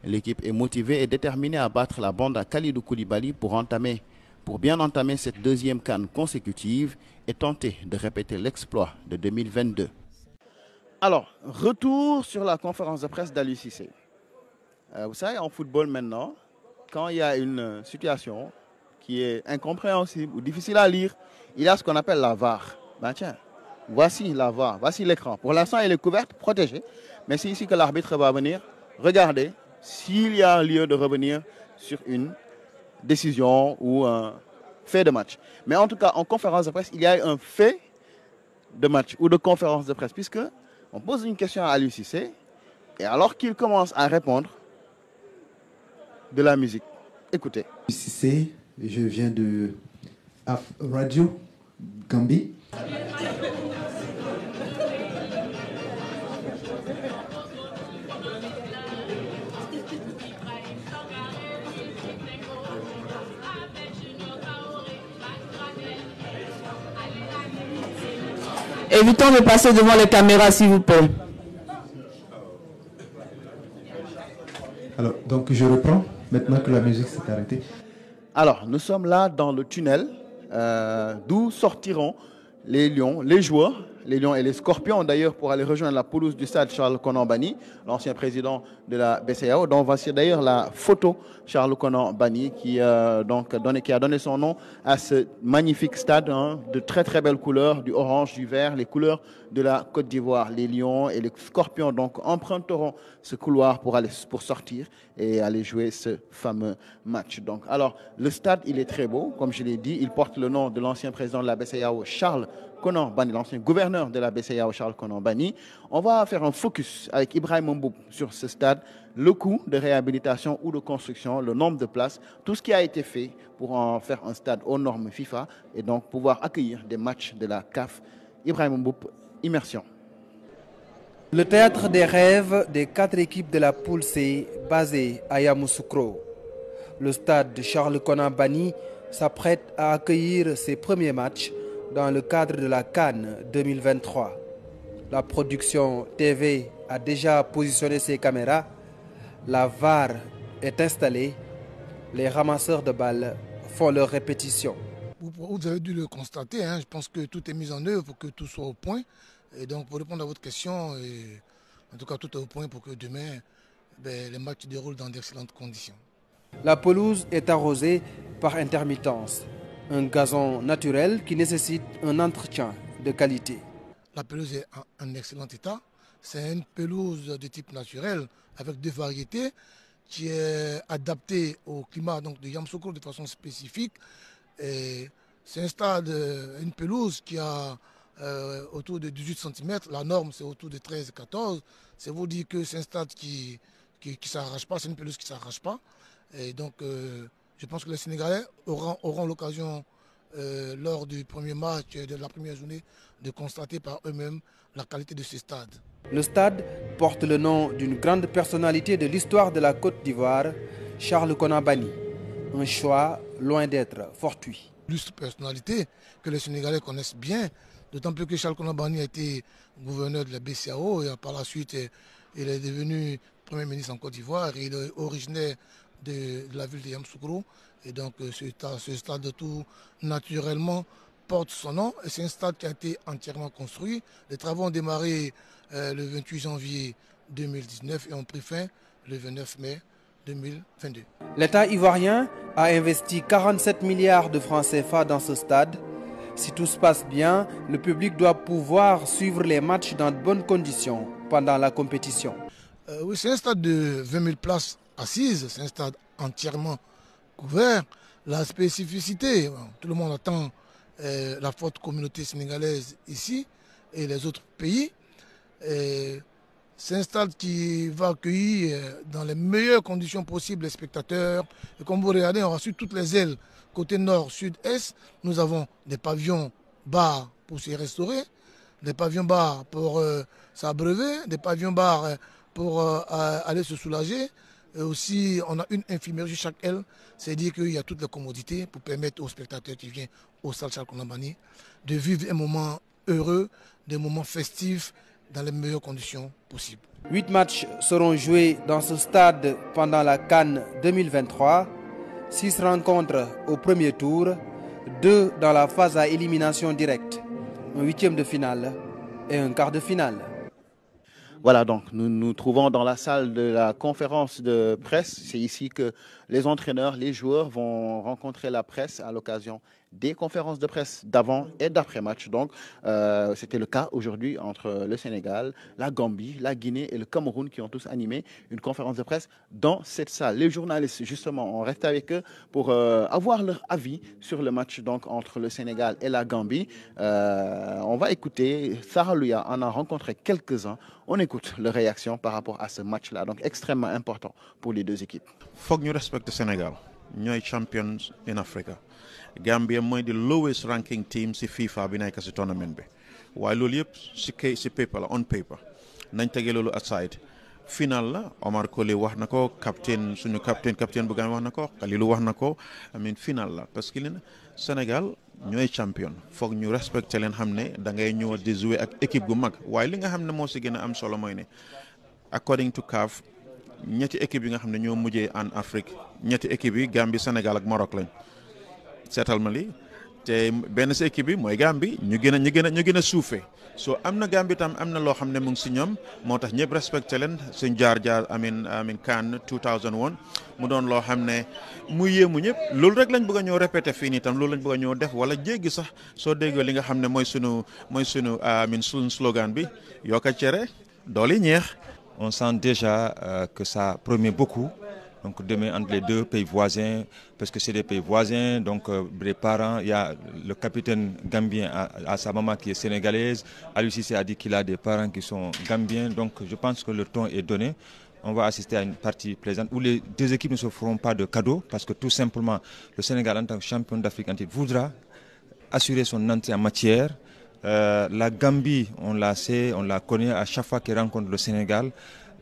L'équipe est motivée et déterminée à battre la bande à Kalidou Koulibaly pour bien entamer cette deuxième CAN consécutive et tenter de répéter l'exploit de 2022. Alors, retour sur la conférence de presse d'Aliou Cissé. Vous savez, en football maintenant, quand il y a une situation qui est incompréhensible ou difficile à lire, il y a ce qu'on appelle la VAR. Ben tiens, voici la VAR, voici l'écran. Pour l'instant, elle est couverte, protégée. Mais c'est ici que l'arbitre va venir regarder s'il y a lieu de revenir sur une décision ou un fait de match. Mais en tout cas, en conférence de presse, il y a un fait de match ou de conférence de presse, puisque on pose une question à Aliou Cissé, et alors qu'il commence à répondre, de la musique. Écoutez. Cissé, je viens de Radio Gambie. Évitons de passer devant les caméras, s'il vous plaît. Alors, donc je reprends, maintenant que la musique s'est arrêtée. Alors, nous sommes là dans le tunnel, d'où sortiront les lions, les joueurs, les lions et les scorpions d'ailleurs pour aller rejoindre la pelouse du stade Charles Konan Banny, l'ancien président de la BCEAO, dont voici d'ailleurs la photo Charles Konan Banny qui a donné son nom à ce magnifique stade, hein, de très très belles couleurs, du orange, du vert, les couleurs de la Côte d'Ivoire. Les lions et les scorpions donc emprunteront ce couloir pour sortir et aller jouer ce fameux match. Donc, alors, le stade, il est très beau, comme je l'ai dit, il porte le nom de l'ancien président de la BCEAO, Charles Konan Banny, l'ancien gouverneur de la BCEAO, Charles Konan Banny. On va faire un focus avec Ibrahim Mboup sur ce stade, le coût de réhabilitation ou de construction, le nombre de places, tout ce qui a été fait pour en faire un stade aux normes FIFA et donc pouvoir accueillir des matchs de la CAF. Ibrahim Mboup, immersion. Le théâtre des rêves des 4 équipes de la poule C basée à Yamoussoukro. Le stade de Charles Konan Banny s'apprête à accueillir ses premiers matchs dans le cadre de la CAN 2023. La production TV a déjà positionné ses caméras, la VAR est installée, les ramasseurs de balles font leur répétition. Vous avez dû le constater, hein, je pense que tout est mis en œuvre pour que tout soit au point. Et donc pour répondre à votre question, en tout cas tout est au point pour que demain, les matchs se déroulent dans d'excellentes conditions. La pelouse est arrosée par intermittence. Un gazon naturel qui nécessite un entretien de qualité. La pelouse est en excellent état. C'est une pelouse de type naturel avec 2 variétés qui est adaptée au climat donc, de Yamoussoukro de façon spécifique. C'est un stade, une pelouse qui a autour de 18 cm. La norme, c'est autour de 13-14. C'est vous dire que c'est un stade qui s'arrache pas, c'est une pelouse qui ne s'arrache pas. Et donc, je pense que les Sénégalais auront l'occasion, lors du premier match, de la première journée, de constater par eux-mêmes la qualité de ce stade. Le stade porte le nom d'une grande personnalité de l'histoire de la Côte d'Ivoire, Charles Konan Banny. Un choix loin d'être fortuit. Illustre personnalité que les Sénégalais connaissent bien, d'autant plus que Charles Konan Banny a été gouverneur de la BCEAO et par la suite, il est devenu Premier ministre en Côte d'Ivoire. Il est originaire de la ville de Yamoussoukro et donc ce stade de tout naturellement porte son nom. C'est un stade qui a été entièrement construit. Les travaux ont démarré le 28 janvier 2019 et ont pris fin le 29 mai 2022. L'État ivoirien a investi 47 milliards de francs CFA dans ce stade. Si tout se passe bien, le public doit pouvoir suivre les matchs dans de bonnes conditions pendant la compétition. Oui, c'est un stade de 20 000 places assises, c'est un stade entièrement couvert. La spécificité, tout le monde attend la forte communauté sénégalaise ici et les autres pays. C'est un stade qui va accueillir dans les meilleures conditions possibles les spectateurs. Et comme vous regardez, on a sur toutes les ailes, côté nord, sud, est, nous avons des pavillons bars pour se restaurer, des pavillons bars pour s'abreuver, des pavillons bars pour aller se soulager. Et aussi, on a une infirmerie sur chaque aile, c'est-à-dire qu'il y a toutes les commodités pour permettre aux spectateurs qui viennent au stade Charles Konan Banny de vivre un moment heureux, des moments festifs dans les meilleures conditions possibles. 8 matchs seront joués dans ce stade pendant la CAN 2023, 6 rencontres au premier tour, 2 dans la phase à élimination directe, un 8e de finale et un quart de finale. Voilà, donc nous nous trouvons dans la salle de la conférence de presse. C'est ici que les entraîneurs, les joueurs vont rencontrer la presse à l'occasion des conférences de presse d'avant et d'après-match. Donc, c'était le cas aujourd'hui entre le Sénégal, la Gambie, la Guinée et le Cameroun qui ont tous animé une conférence de presse dans cette salle. Les journalistes, justement, ont resté avec eux pour avoir leur avis sur le match donc, entre le Sénégal et la Gambie. On va écouter, Sarah Louya en a rencontré quelques-uns. On écoute leur réaction par rapport à ce match-là, donc extrêmement important pour les deux équipes. Faut que nous respections le Sénégal. Nous sommes champions en Afrique. Gambia mooy the lowest ranking team si FIFA bi nekk si tournament bi waaye loolu yëpp si paper la on paper nañ tege loolu aside final la Omar Colley wax na ko capitaine suñu capitaine bu Gambie wax na ko Kalilou wax na ko final la parce que li Sénégal ñooy champion foog ñu respecté leen xam ne da ngay ñëw di jouer ak équipe gu mag waaye li nga xam ne moo si gën a am solo mooy ne according to CAF ñetti équipe yi nga xam ne ñoo mujjee en Afrique ñetti équipe yi Gambie Sénégal ak Maroc lañ seetal ma li te benn si équipe bi mooy Gambie ñu gën a suufee so am na Gambie tam am na loo xam ne mu ngi si ñoom moo tax ñëpp respecté leen suñ jaar amin CAN 2001 mu doon loo xam ne mu yéemu ñëpp loolu rek lañ bëgg a ñëw répété fii nii tam loolu lañ bëgg a ñëw def wala jéggi sax soo déggoo li nga xam ne mooy sunu suñu slogan bi yokk cere doole ñeex. On sent déjà que ça promet beaucoup. Donc demain entre les deux pays voisins, parce que c'est des pays voisins, donc les parents, il y a le capitaine gambien à sa maman qui est sénégalaise, Aliou Cissé a dit qu'il a des parents qui sont gambiens, donc je pense que le ton est donné. On va assister à une partie plaisante où les deux équipes ne se feront pas de cadeaux, parce que tout simplement le Sénégal en tant que champion d'Afrique voudra assurer son entrée en matière. La Gambie, on la sait, on la connaît à chaque fois qu'elle rencontre le Sénégal.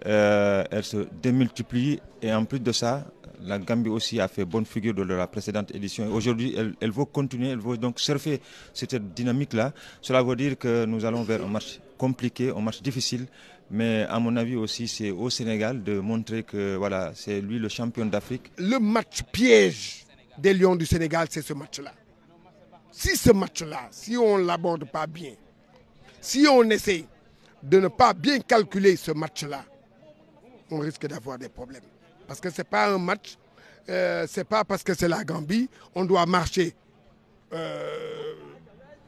Elle se démultiplie et en plus de ça, la Gambie aussi a fait bonne figure de la précédente édition. Aujourd'hui, elle veut continuer, elle veut donc surfer cette dynamique-là. Cela veut dire que nous allons vers un match compliqué, un match difficile. Mais à mon avis aussi, c'est au Sénégal de montrer que voilà, c'est lui le champion d'Afrique. Le match piège des Lions du Sénégal, c'est ce match-là. Si ce match-là, si on ne l'aborde pas bien, si on essaie de ne pas bien calculer ce match-là, on risque d'avoir des problèmes. Parce que ce n'est pas un match, c'est pas parce que c'est la Gambie, on doit marcher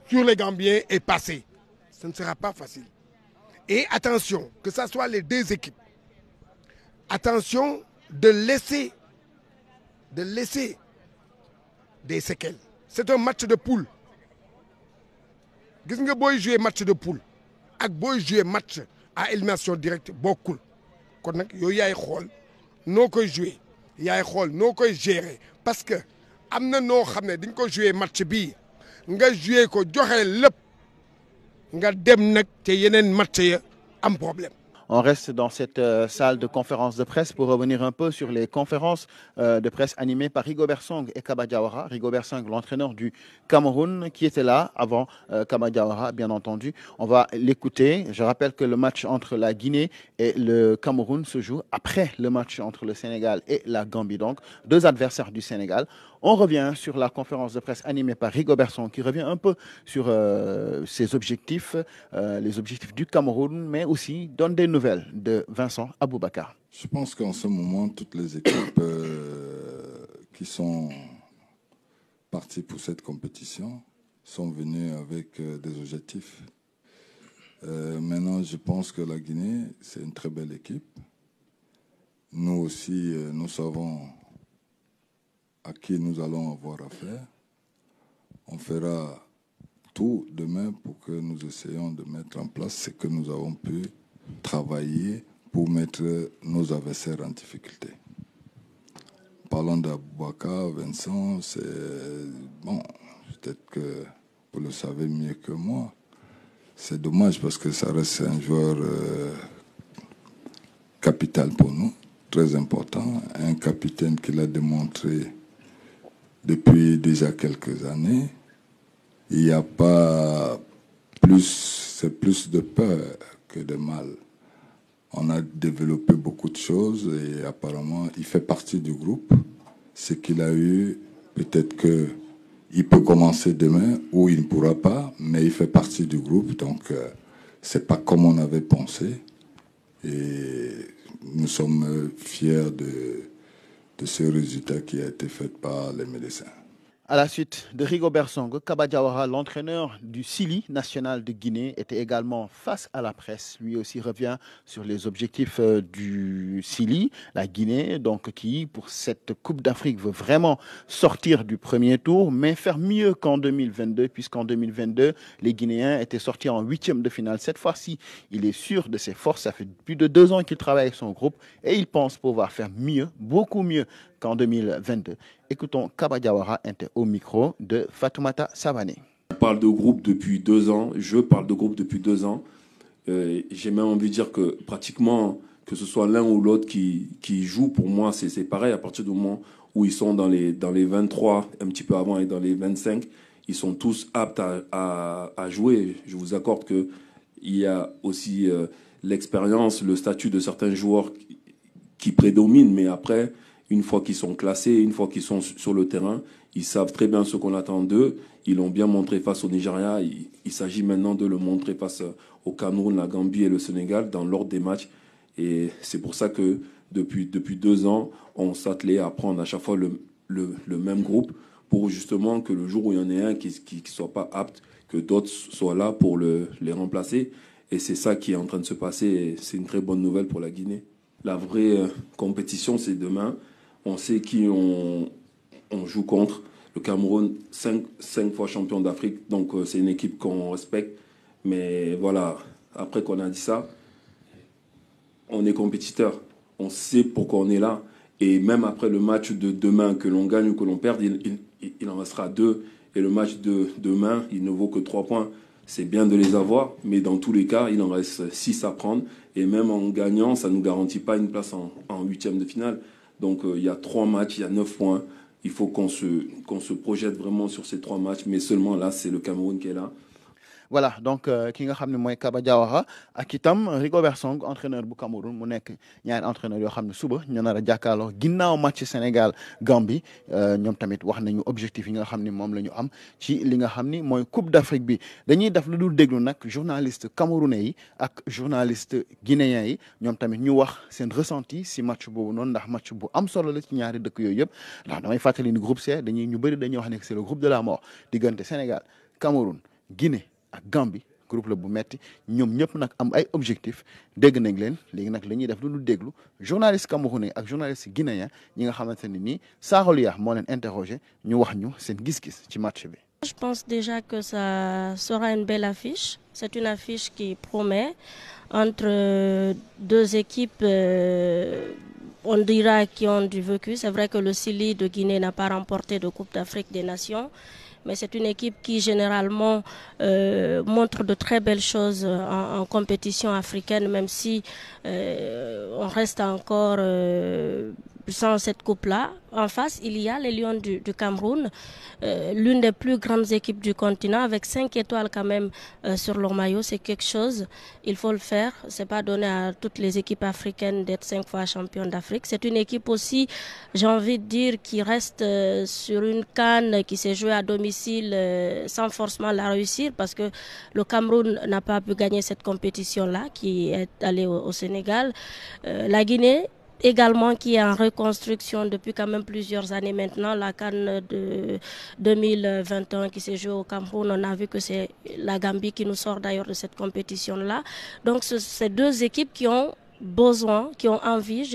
sur les Gambiens et passer. Ce ne sera pas facile. Et attention, que ce soit les deux équipes, attention de laisser des séquelles. C'est un match de poule. Gis nga boy jouer match de poule ak boy jouer match à élimination directe bokkul kon nag yooyu yaay xool noo koy jouer yaay xool noo koy gérer parce que am na noo xam ne dañ ko jouer match bii nga jouer ko joxe lépp nga dem nag te yeneen match ya am problème. On reste dans cette salle de conférence de presse pour revenir un peu sur les conférences de presse animées par Rigobert Song et Kaba Diawara. Rigobert Song, l'entraîneur du Cameroun, qui était là avant Kaba Diawara, bien entendu. On va l'écouter. Je rappelle que le match entre la Guinée et le Cameroun se joue après le match entre le Sénégal et la Gambie. Donc, deux adversaires du Sénégal. On revient sur la conférence de presse animée par Rigobert Song, qui revient un peu sur ses objectifs, les objectifs du Cameroun, mais aussi donne des nouvelles de Vincent Aboubakar. Je pense qu'en ce moment, toutes les équipes qui sont parties pour cette compétition sont venues avec des objectifs. Maintenant, je pense que la Guinée, c'est une très belle équipe. Nous aussi, nous savons à qui nous allons avoir affaire. On fera tout demain pour que nous essayions de mettre en place ce que nous avons pu travailler pour mettre nos adversaires en difficulté. Parlons d'Aboubacar, Vincent, c'est bon, peut-être que vous le savez mieux que moi. C'est dommage parce que ça reste un joueur capital pour nous, très important, un capitaine qui l'a démontré depuis déjà quelques années. Il n'y a pas plus, c'est plus de peur que de mal. On a développé beaucoup de choses et apparemment il fait partie du groupe. Ce qu'il a eu, peut-être qu'il peut commencer demain ou il ne pourra pas, mais il fait partie du groupe, donc c'est pas comme on avait pensé. Et nous sommes fiers de ce résultat qui a été fait par les médecins. À la suite de Rigobert Song, Kaba Diawara, l'entraîneur du Sili national de Guinée, était également face à la presse. Lui aussi revient sur les objectifs du Sili, la Guinée, donc qui, pour cette Coupe d'Afrique, veut vraiment sortir du premier tour, mais faire mieux qu'en 2022, puisqu'en 2022, les Guinéens étaient sortis en 8e de finale. Cette fois-ci, il est sûr de ses forces. Ça fait plus de 2 ans qu'il travaille avec son groupe et il pense pouvoir faire mieux, beaucoup mieux qu'en 2022. Écoutons Kaba Diawara au micro de Fatoumata Savané. On parle de groupe depuis 2 ans, je parle de groupe depuis 2 ans. J'ai même envie de dire que pratiquement, que ce soit l'un ou l'autre qui joue, pour moi c'est pareil. À partir du moment où ils sont dans les 23, un petit peu avant, et dans les 25, ils sont tous aptes à jouer. Je vous accorde qu'il y a aussi l'expérience, le statut de certains joueurs qui prédominent, mais après, une fois qu'ils sont classés, une fois qu'ils sont sur le terrain, ils savent très bien ce qu'on attend d'eux. Ils l'ont bien montré face au Nigeria. Il s'agit maintenant de le montrer face au Cameroun, la Gambie et le Sénégal dans l'ordre des matchs. Et c'est pour ça que depuis 2 ans, on s'attelait à prendre à chaque fois le même groupe pour justement que le jour où il y en ait un qui ne soit pas apte, que d'autres soient là pour les remplacer. Et c'est ça qui est en train de se passer. Et c'est une très bonne nouvelle pour la Guinée. La vraie compétition, c'est demain. On sait qui on joue contre. Le Cameroun, 5 fois champion d'Afrique, donc c'est une équipe qu'on respecte. Mais voilà, après qu'on a dit ça, on est compétiteur. On sait pourquoi on est là. Et même après le match de demain, que l'on gagne ou que l'on perde, il en restera 2. Et le match de demain, il ne vaut que 3 points. C'est bien de les avoir, mais dans tous les cas, il en reste 6 à prendre. Et même en gagnant, ça ne nous garantit pas une place en 8e de finale. Donc il y a 3 matchs, il y a 9 points. Il faut qu'on se projette vraiment sur ces 3 matchs. Mais seulement là, c'est le Cameroun qui est là. Voilà, donc ki nga xam ne mooy Kaba Diawara ak itam Rigobert Song entraîneur bu Cameroun mu nekk ñaari entraîneur yoo xam ne suba ñu nar a jàkkaarloo ginnaaw match Sénégal Gambie ñoom tamit wax nañu objectif yi nga xam ne moom la ñu am ci li nga xam ni mooy Coupe d'Afrique bi. Dañuy def lu dul déglu nag journaliste camerounais yi ak journaliste guinéens yi ñoom tamit ñu wax seen ressenti si match boobu noonu ndax match bu am solo la ci ñaari dëkk yooyu yëpp ndax damay fàttali ni groupe C ñu bëri dañuy wax ne c'est le groupe de la mort diggante Sénégal Cameroun Guinée ak Gambie groupe la bu metti ñoom ñëpp nag am ay objectifs dégg nañ leen léegi nag la ñuy def lu dul déglu journaliste camerounais ak journaliste guinéen ñi nga xamante ne nii Sarolia moo leen interrogé ñu wax ñu seen gis-gis ci match bi. Je pense déjà que ça sera une belle affiche. C'est une affiche qui promet entre 2 équipes. On dira qui ont du vécu. C'est vrai que le Sili de Guinée n'a pas remporté de Coupe d'Afrique des Nations. Mais c'est une équipe qui généralement montre de très belles choses en compétition africaine, même si on reste encore sans cette coupe-là. En face, il y a les Lions du Cameroun, l'une des plus grandes équipes du continent, avec 5 étoiles quand même sur leur maillot. C'est quelque chose, il faut le faire. C'est pas donné à toutes les équipes africaines d'être 5 fois championnes d'Afrique. C'est une équipe aussi, j'ai envie de dire, qui reste sur une CAN qui s'est jouée à domicile sans forcément la réussir, parce que le Cameroun n'a pas pu gagner cette compétition-là, qui est allée au Sénégal. La Guinée également, qui est en reconstruction depuis quand même plusieurs années maintenant. La CAN de 2021 qui s'est jouée au Cameroun, on a vu que c'est la Gambie qui nous sort d'ailleurs de cette compétition-là. Donc c'est 2 équipes qui ont besoin, qui ont envie,